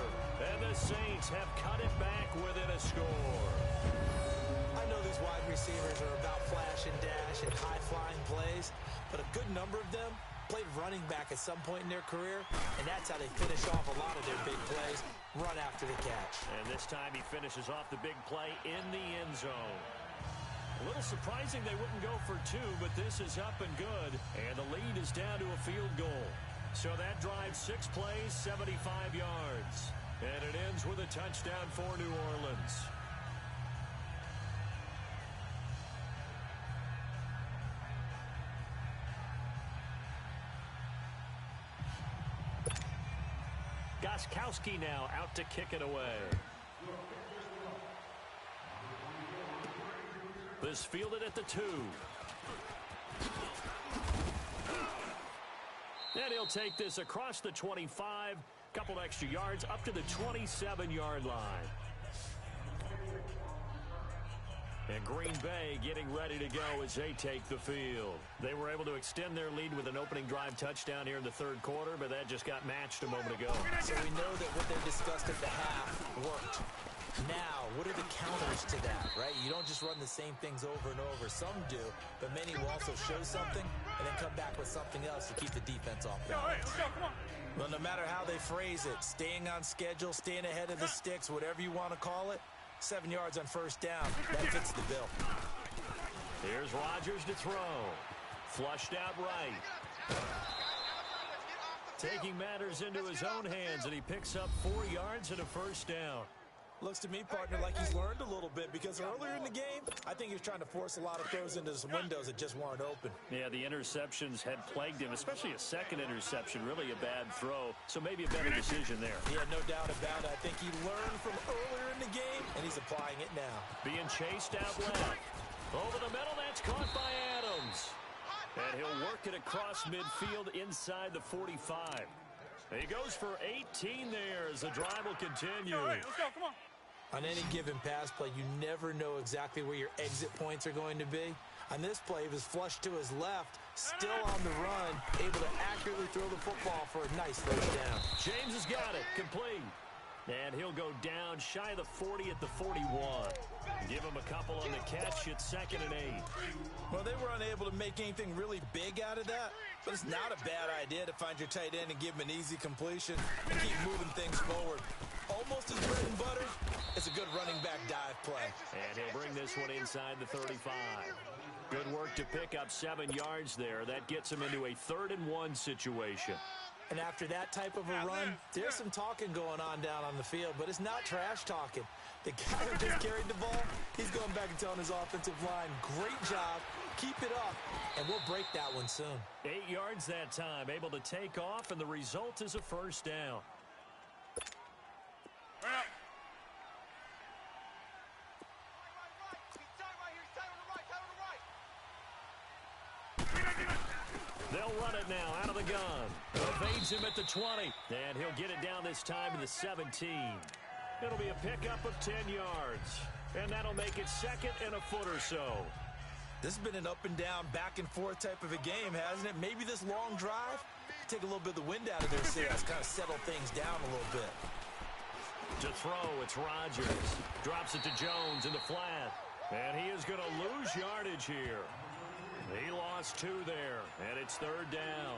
And the Saints have cut it back within a score. I know these wide receivers are about flash and dash and high-flying plays, but a good number of them played running back at some point in their career, and that's how they finish off a lot of their big plays, run after the catch. And this time he finishes off the big play in the end zone. A little surprising they wouldn't go for 2, but this is up and good, and the lead is down to a field goal. So that drives 6 plays, 75 yards, and it ends with a touchdown for New Orleans. Goskowski now out to kick it away. This fielded at the 2. And he'll take this across the 25. Couple extra yards up to the 27-yard line. And Green Bay getting ready to go as they take the field. They were able to extend their lead with an opening drive touchdown here in the 3rd quarter, but that just got matched a moment ago. So we know that what they discussed at the half worked. Now, what are the counters to that, right? You don't just run the same things over and over. Some do, but many will also show something and then come back with something else to keep the defense off balance. Well, no matter how they phrase it, staying on schedule, staying ahead of the sticks, whatever you want to call it, 7 yards on first down, that fits the bill. Here's Rodgers to throw. Flushed out right. Taking matters into his own hands, and he picks up 4 yards and a first down. Looks to me, partner, like he's learned a little bit, because earlier in the game, I think he was trying to force a lot of throws into some windows that just weren't open. Yeah, the interceptions had plagued him, especially a second interception, really a bad throw, so maybe a better decision there. Yeah, no doubt about it. I think he learned from earlier in the game, and he's applying it now. Being chased out left. Over the middle, that's caught by Adams. And he'll work it across midfield inside the 45. He goes for 18 there as the drive will continue. Let's go, come on. On any given pass play, you never know exactly where your exit points are going to be. On this play, he was flushed to his left, still on the run, able to accurately throw the football for a nice first down. James has got it, complete. And he'll go down shy of the 40 at the 41. Give him a couple on the catch at 2nd and 8. Well, they were unable to make anything really big out of that, but it's not a bad idea to find your tight end and give him an easy completion and keep moving things forward. Almost as bread and butter, it's a good running back dive play. And he'll bring this one inside the 35. Good work to pick up 7 yards there. That gets him into a 3rd and 1 situation. And after that type of a run, there's some talking going on down on the field, but it's not trash talking. The guy who just carried the ball, he's going back and telling his offensive line, great job, keep it up, and we'll break that one soon. 8 yards that time, able to take off, and the result is a first down. now out of the gun. Evades him at the 20. And he'll get it down this time to the 17. It'll be a pickup of 10 yards. And that'll make it second and a foot or so. This has been an up and down, back and forth type of a game, hasn't it? Maybe this long drive, take a little bit of the wind out of their sails, kind of settle things down a little bit. To throw, it's Rodgers. Drops it to Jones in the flat. And he is going to lose yardage here. He lost 2 there, and it's third down.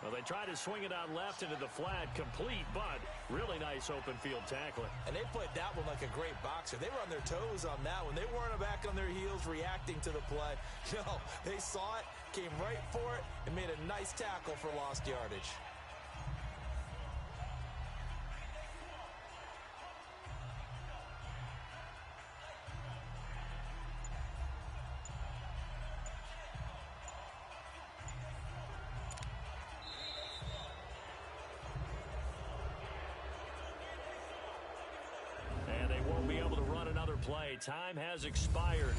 Well, they tried to swing it out left into the flat, complete, but really nice open field tackling. And they played that one like a great boxer. They were on their toes on that one. They weren't back on their heels reacting to the play. No, they saw it, came right for it, and made a nice tackle for lost yardage. Play. Time has expired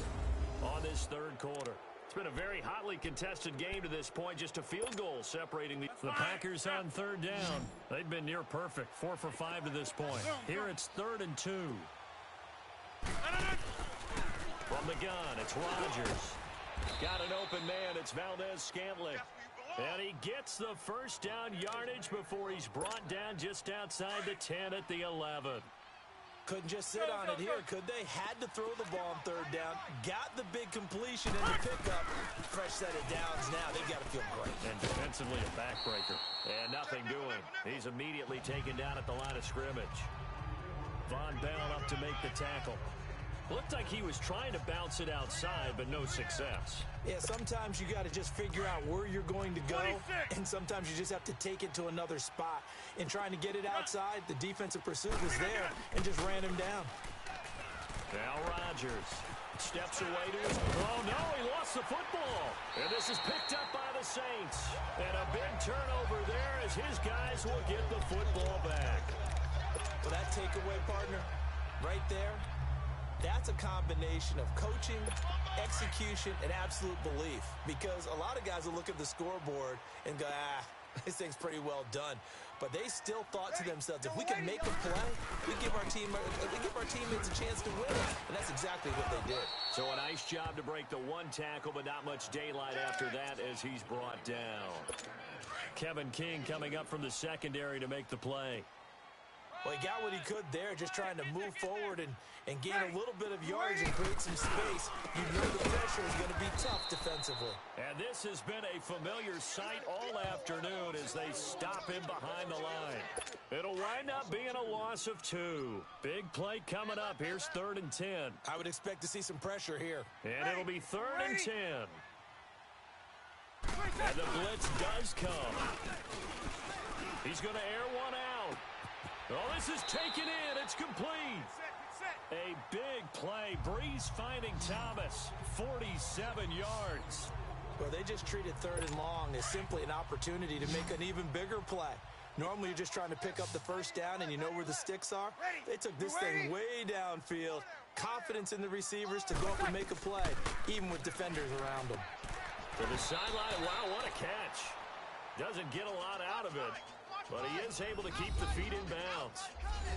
on this third quarter. It's been a very hotly contested game to this point. Just a field goal separating the Packers on third down. They've been near perfect. 4 for 5 to this point. Here it's 3rd and 2. From the gun, it's Rodgers. Got an open man. It's Valdez-Scantling. And he gets the first down yardage before he's brought down just outside the 10 at the 11. Couldn't just sit on it here, could they? Had to throw the ball on third down. Got the big completion in the pickup. Fresh set of downs now. They've got to feel great. And defensively a backbreaker. And nothing doing. He's immediately taken down at the line of scrimmage. Von Bell up to make the tackle. Looked like he was trying to bounce it outside, but no success. Yeah, sometimes you got to just figure out where you're going to go, and sometimes you just have to take it to another spot. In trying to get it outside, the defensive pursuit was there and just ran him down. Now Rodgers steps away to his... Oh, no, he lost the football. And this is picked up by the Saints. And a big turnover there as his guys will get the football back. Well, that takeaway, partner, right there, that's a combination of coaching, execution, and absolute belief. Because a lot of guys will look at the scoreboard and go, this thing's pretty well done. But they still thought to themselves, if we can make a play, we give our teammates a chance to win. And that's exactly what they did. So a nice job to break the one tackle, but not much daylight after that as he's brought down. Kevin King coming up from the secondary to make the play. Well, he got what he could there, just trying to move forward and gain a little bit of yards and create some space. You know the pressure is going to be tough defensively. And this has been a familiar sight all afternoon as they stop him behind the line. It'll wind up being a loss of 2. Big play coming up. Here's 3rd and 10. I would expect to see some pressure here. And it'll be 3rd and 10. And the blitz does come. He's going to air one out. Oh, this is taken in. It's complete. A big play. Breeze finding Thomas. 47 yards. Well, they just treated 3rd and long as simply an opportunity to make an even bigger play. Normally, you're just trying to pick up the first down and you know where the sticks are. They took this thing way downfield. Confidence in the receivers to go up and make a play, even with defenders around them. To the sideline. Wow, what a catch. Doesn't get a lot out of it. But he is able to keep the feet in bounds.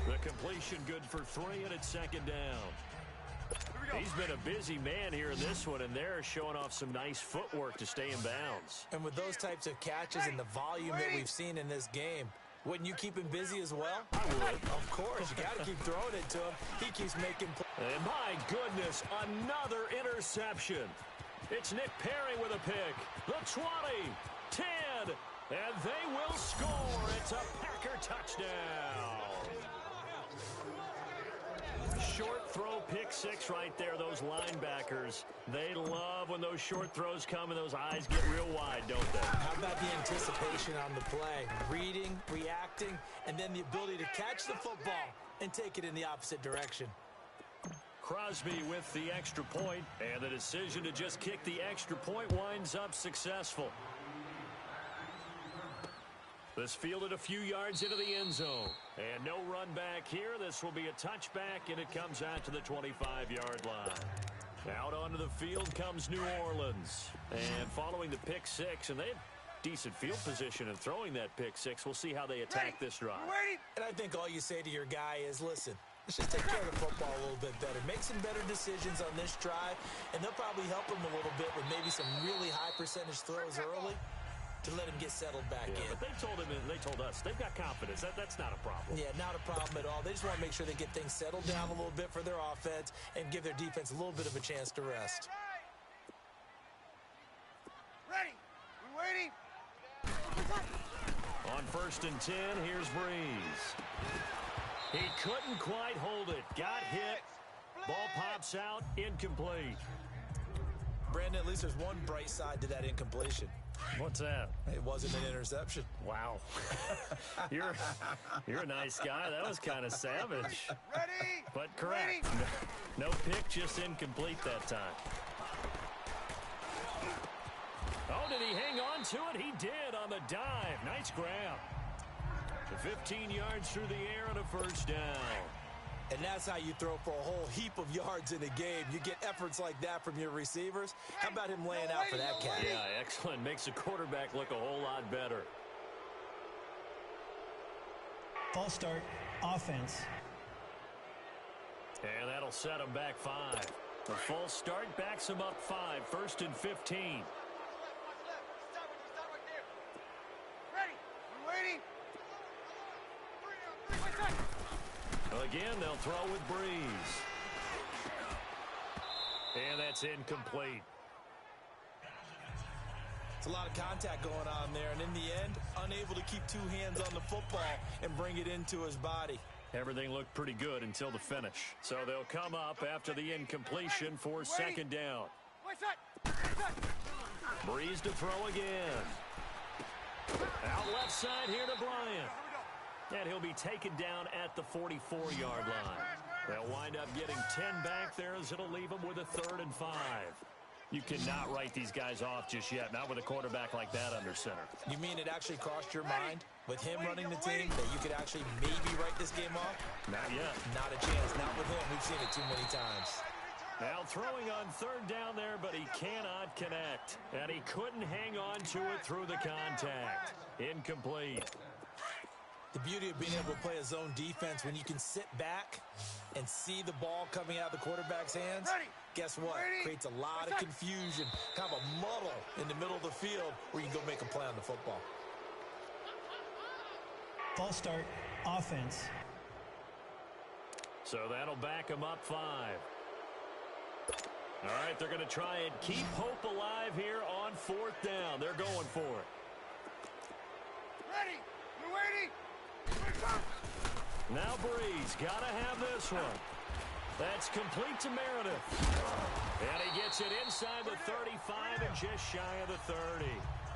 The completion good for 3, and it's 2nd down. He's been a busy man here in this one, and they're showing off some nice footwork to stay in bounds. And with those types of catches and the volume that we've seen in this game, wouldn't you keep him busy as well? I would. Of course. You got to keep throwing it to him. He keeps making plays. And my goodness, another interception. It's Nick Perry with a pick. The 20, 10. And they will score. It's a Packer touchdown. Short throw pick 6 right there. Those linebackers, they love when those short throws come and those eyes get real wide, don't they? How about the anticipation on the play? Reading, reacting, and then the ability to catch the football and take it in the opposite direction. Crosby with the extra point, and the decision to just kick the extra point winds up successful. This fielded a few yards into the end zone. And no run back here. This will be a touchback, and it comes out to the 25-yard line. Out onto the field comes New Orleans. And following the pick 6, and decent field position and throwing that pick six. We'll see how they attack this drive. And I think all you say to your guy is, listen, let's just take care of the football a little bit better. Make some better decisions on this drive, and they'll probably help him a little bit with maybe some really high percentage throws early to let him get settled back in. But they told him, and they told us, they've got confidence. That's not a problem. Yeah, not a problem at all. They just want to make sure they get things settled down a little bit for their offense and give their defense a little bit of a chance to rest. Ready. We waiting. On 1st and 10, here's Breeze. He couldn't quite hold it. Got hit. Ball pops out. Incomplete. Brandon, at least there's one bright side to that incompletion. What's that? It wasn't an interception. Wow. You're a nice guy. That was kind of savage. Ready. But correct. No pick, just incomplete that time. Oh, did he hang on to it? He did on the dive. Nice grab. 15 yards through the air and a first down. And that's how you throw for a whole heap of yards in a game. You get efforts like that from your receivers. How about him laying out for that catch? Yeah, excellent. Makes the quarterback look a whole lot better. False start, offense. And that'll set him back 5. The false start backs him up 5. 1st and 15. Ready. We waiting. Again, they'll throw with Breeze. And that's incomplete. It's a lot of contact going on there, and in the end, unable to keep 2 hands on the football and bring it into his body. Everything looked pretty good until the finish. So they'll come up after the incompletion for 2nd down. Breeze to throw again. Out left side here to Bryant. And he'll be taken down at the 44-yard line. They'll wind up getting 10 back there as it'll leave them with a 3rd and 5. You cannot write these guys off just yet, not with a quarterback like that under center. You mean it actually crossed your mind with him running the team that you could actually maybe write this game off? Not yet. Not a chance. Not with him. We've seen it too many times. Now throwing on 3rd down there, but he cannot connect. And he couldn't hang on to it through the contact. Incomplete. The beauty of being able to play a zone defense when you can sit back and see the ball coming out of the quarterback's hands, guess what? Creates a lot of confusion, kind of a muddle in the middle of the field where you can go make a play on the football. False start, offense. So that'll back him up 5. All right, they're going to try and keep hope alive here on 4th down. They're going for it. Ready. You waiting. Now Breeze, got to have this one. That's complete to Meredith. And he gets it inside the 35 and just shy of the 30.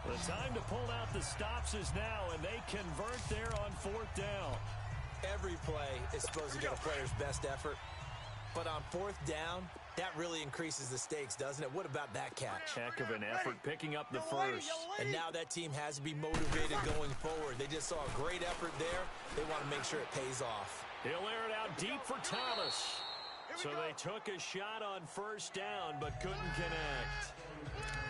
The time to pull out the stops is now, and they convert there on 4th down. Every play is supposed to get a player's best effort. But on 4th down, that really increases the stakes, doesn't it? What about that catch? Heck of an effort picking up the first. And now that team has to be motivated going forward. They just saw a great effort there. They want to make sure it pays off. He'll air it out deep for Thomas. So they took a shot on 1st down, but couldn't connect.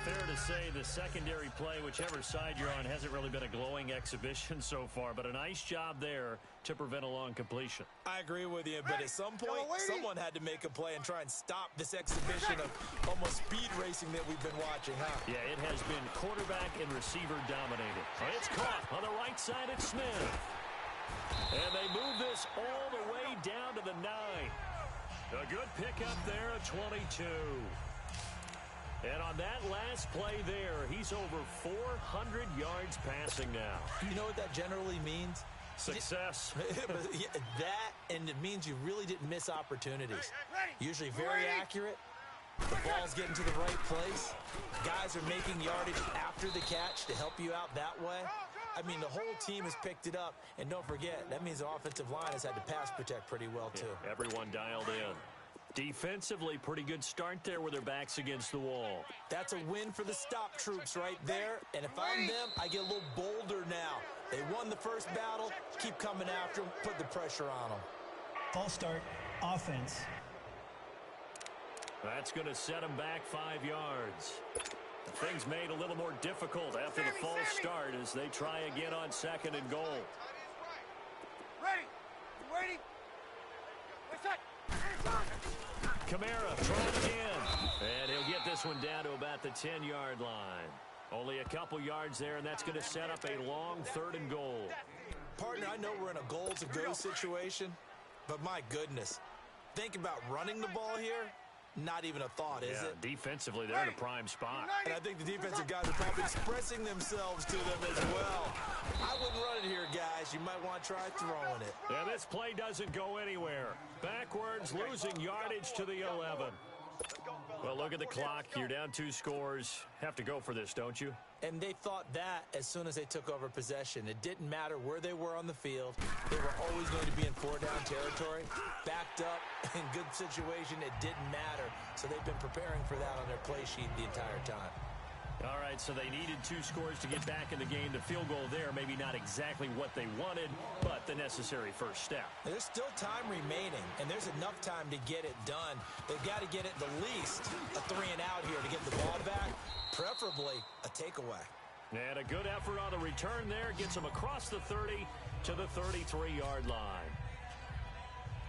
Fair to say the secondary play, whichever side you're on, hasn't really been a glowing exhibition so far, but a nice job there to prevent a long completion. I agree with you, but at some point, someone had to make a play and try and stop this exhibition of almost speed racing that we've been watching, huh? Yeah, it has been quarterback and receiver dominated. It's caught on the right side at Smith. And they move this all the way down to the 9. A good pickup there at 22. And on that last play there, he's over 400 yards passing now. You know what that generally means? Success. That, and it means you really didn't miss opportunities. Usually very accurate. The ball's getting to the right place. Guys are making yardage after the catch to help you out that way. I mean, the whole team has picked it up. And don't forget, that means the offensive line has had to pass protect pretty well, too. Yeah, everyone dialed in. Defensively, pretty good start there with their backs against the wall. That's a win for the stop troops right there. And if I'm them, I get a little bolder now. They won the first battle. Keep coming after them. Put the pressure on them. False start, offense. That's going to set them back 5 yards. Things made a little more difficult after the false start as they try again on 2nd and goal. Ready? You waiting? Kamara trying again. And he'll get this one down to about the 10-yard line. Only a couple yards there, and that's going to set up a long 3rd and goal. Partner, I know we're in a goal-to-go situation, but my goodness. Think about running the ball here. Not even a thought, is it? Defensively, they're in a prime spot. And I think the defensive guys are probably expressing themselves to them as well. I wouldn't run it here, guys. You might want to try throwing it. And this play doesn't go anywhere. Backwards, losing yardage to the 11. Well, look at the clock. You're down 2 scores. Have to go for this, don't you? And they thought that as soon as they took over possession. It didn't matter where they were on the field. They were always going to be in 4-down territory. Backed up, in good situation, it didn't matter. So they've been preparing for that on their play sheet the entire time. All right, so they needed 2 scores to get back in the game. The field goal there, maybe not exactly what they wanted, but the necessary first step. There's still time remaining, and there's enough time to get it done. They've got to get it the least a 3 and out here to get the ball back, preferably a takeaway. And a good effort on the return there gets them across the 30 to the 33-yard line.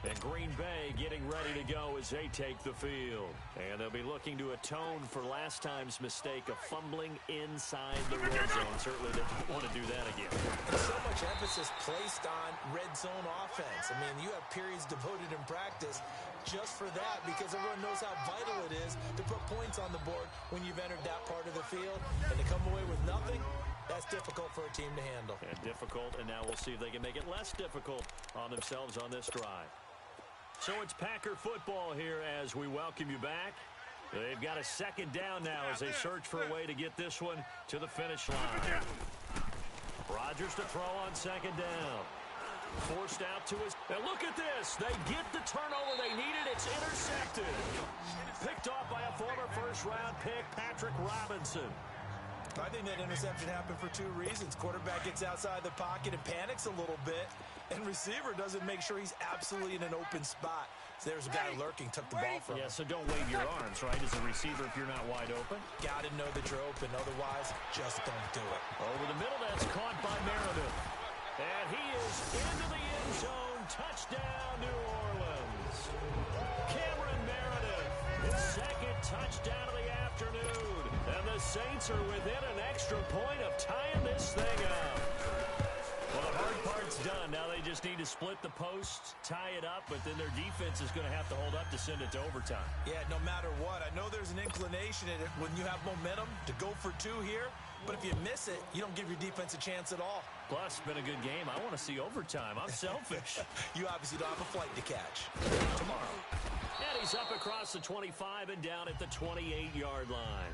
And Green Bay getting ready to go as they take the field. And they'll be looking to atone for last time's mistake of fumbling inside the red zone. Certainly they don't want to do that again. There's so much emphasis placed on red zone offense. I mean, you have periods devoted in practice just for that because everyone knows how vital it is to put points on the board when you've entered that part of the field. And to come away with nothing, that's difficult for a team to handle. And difficult, and now we'll see if they can make it less difficult on themselves on this drive. So it's Packer football here as we welcome you back. They've got a 2nd down now as they search for a way to get this one to the finish line. Rodgers to throw on 2nd down. Forced out to his... Now look at this. They get the turnover they needed. It's intercepted. Picked off by a former first-round pick, Patrick Robinson. I think that interception happened for 2 reasons. Quarterback gets outside the pocket and panics a little bit, and receiver doesn't make sure he's absolutely in an open spot. So there's a guy lurking, took the ball from him. Yeah, so don't wave your arms, right, as a receiver if you're not wide open. Got to know that you're open. Otherwise, just don't do it. Over the middle, that's caught by Meredith. And he is into the end zone. Touchdown, New Orleans. Cameron Meredith, his 2nd touchdown of the afternoon. And the Saints are within an extra point of tying this thing up. Well, the hard part's done. Now they just need to split the posts, tie it up, but then their defense is going to have to hold up to send it to overtime. Yeah, no matter what. I know there's an inclination in it when you have momentum to go for 2 here, but if you miss it, you don't give your defense a chance at all. Plus, it's been a good game. I want to see overtime. I'm selfish. You obviously don't have a flight to catch. Tomorrow. And he's up across the 25 and down at the 28-yard line.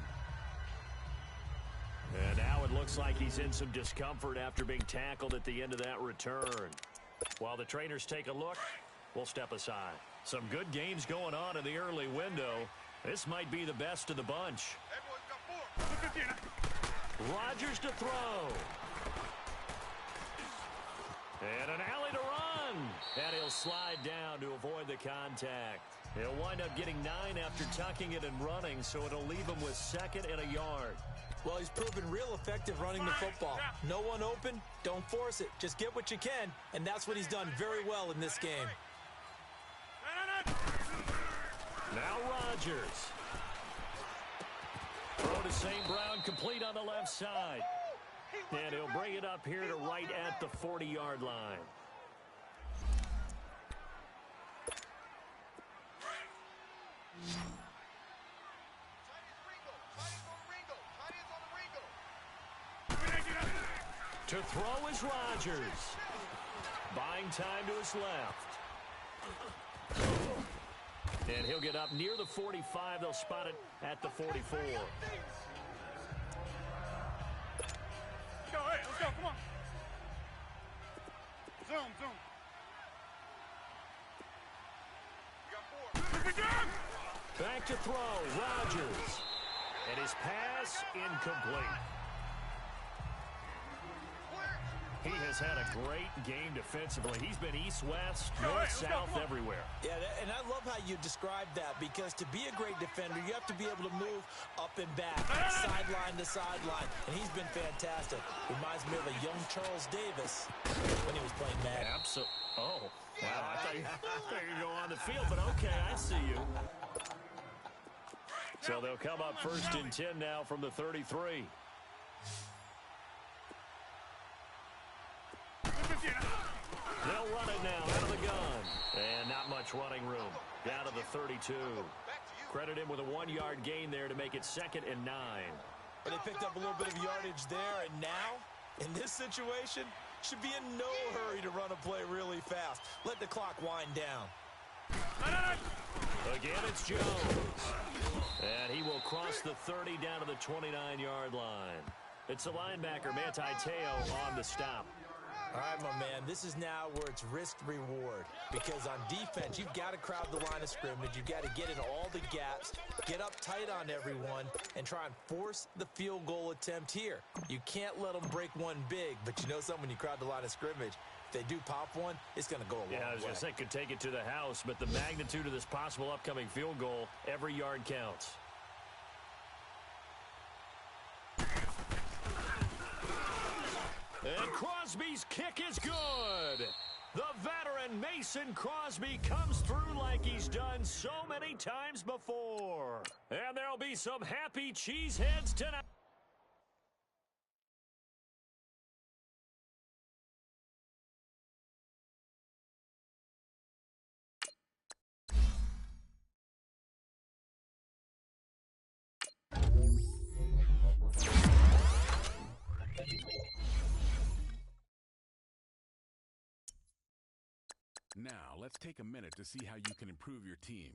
And now it looks like he's in some discomfort after being tackled at the end of that return. While the trainers take a look, we'll step aside. Some good games going on in the early window. This might be the best of the bunch. Rodgers to throw. And an alley to run. And he'll slide down to avoid the contact. He'll wind up getting 9 after tucking it and running, so it'll leave him with 2nd and a yard. Well, he's proven real effective running the football. No one open, don't force it. Just get what you can, and that's what he's done very well in this game. Now Rodgers. Throw to St. Brown, complete on the left side. And he'll bring it up here to right at the 40-yard line. To throw is Rodgers. Buying time to his left. And he'll get up near the 45. They'll spot it at the 44. Go, hey, let's go, come on. Zoom. You got 4. Back to throw, Rodgers. And his pass incomplete. He has has had a great game defensively. He's been east-west, north-south, everywhere. Yeah, and I love how you described that, because to be a great defender, you have to be able to move up and back, sideline to sideline, and he's been fantastic. Reminds me of a young Charles Davis when he was playing Madden. Absolutely. Oh, wow. I thought you were going to go on the field, but okay, I see you. So they'll come up 1st and 10 now from the 33. They'll run it now out of the gun. And not much running room. Down to the 32. Credit him with a 1-yard gain there to make it 2nd and 9. But they picked up a little bit of yardage there, and now, in this situation, should be in no hurry to run a play really fast. Let the clock wind down. Again, it's Jones. And he will cross the 30 down to the 29-yard line. It's the linebacker, Manti Te'o, on the stop. All right, my man, this is now where it's risk-reward, because on defense, you've got to crowd the line of scrimmage. You've got to get in all the gaps, get up tight on everyone, and try and force the field goal attempt here. You can't let them break one big, but you know something, when you crowd the line of scrimmage, if they do pop one, it's going to go a long way. Yeah, I was going to say, could take it to the house, but the magnitude of this possible upcoming field goal, every yard counts. And Crosby's kick is good. The veteran Mason Crosby comes through like he's done so many times before. And there'll be some happy cheeseheads tonight. Now, let's take a minute to see how you can improve your team.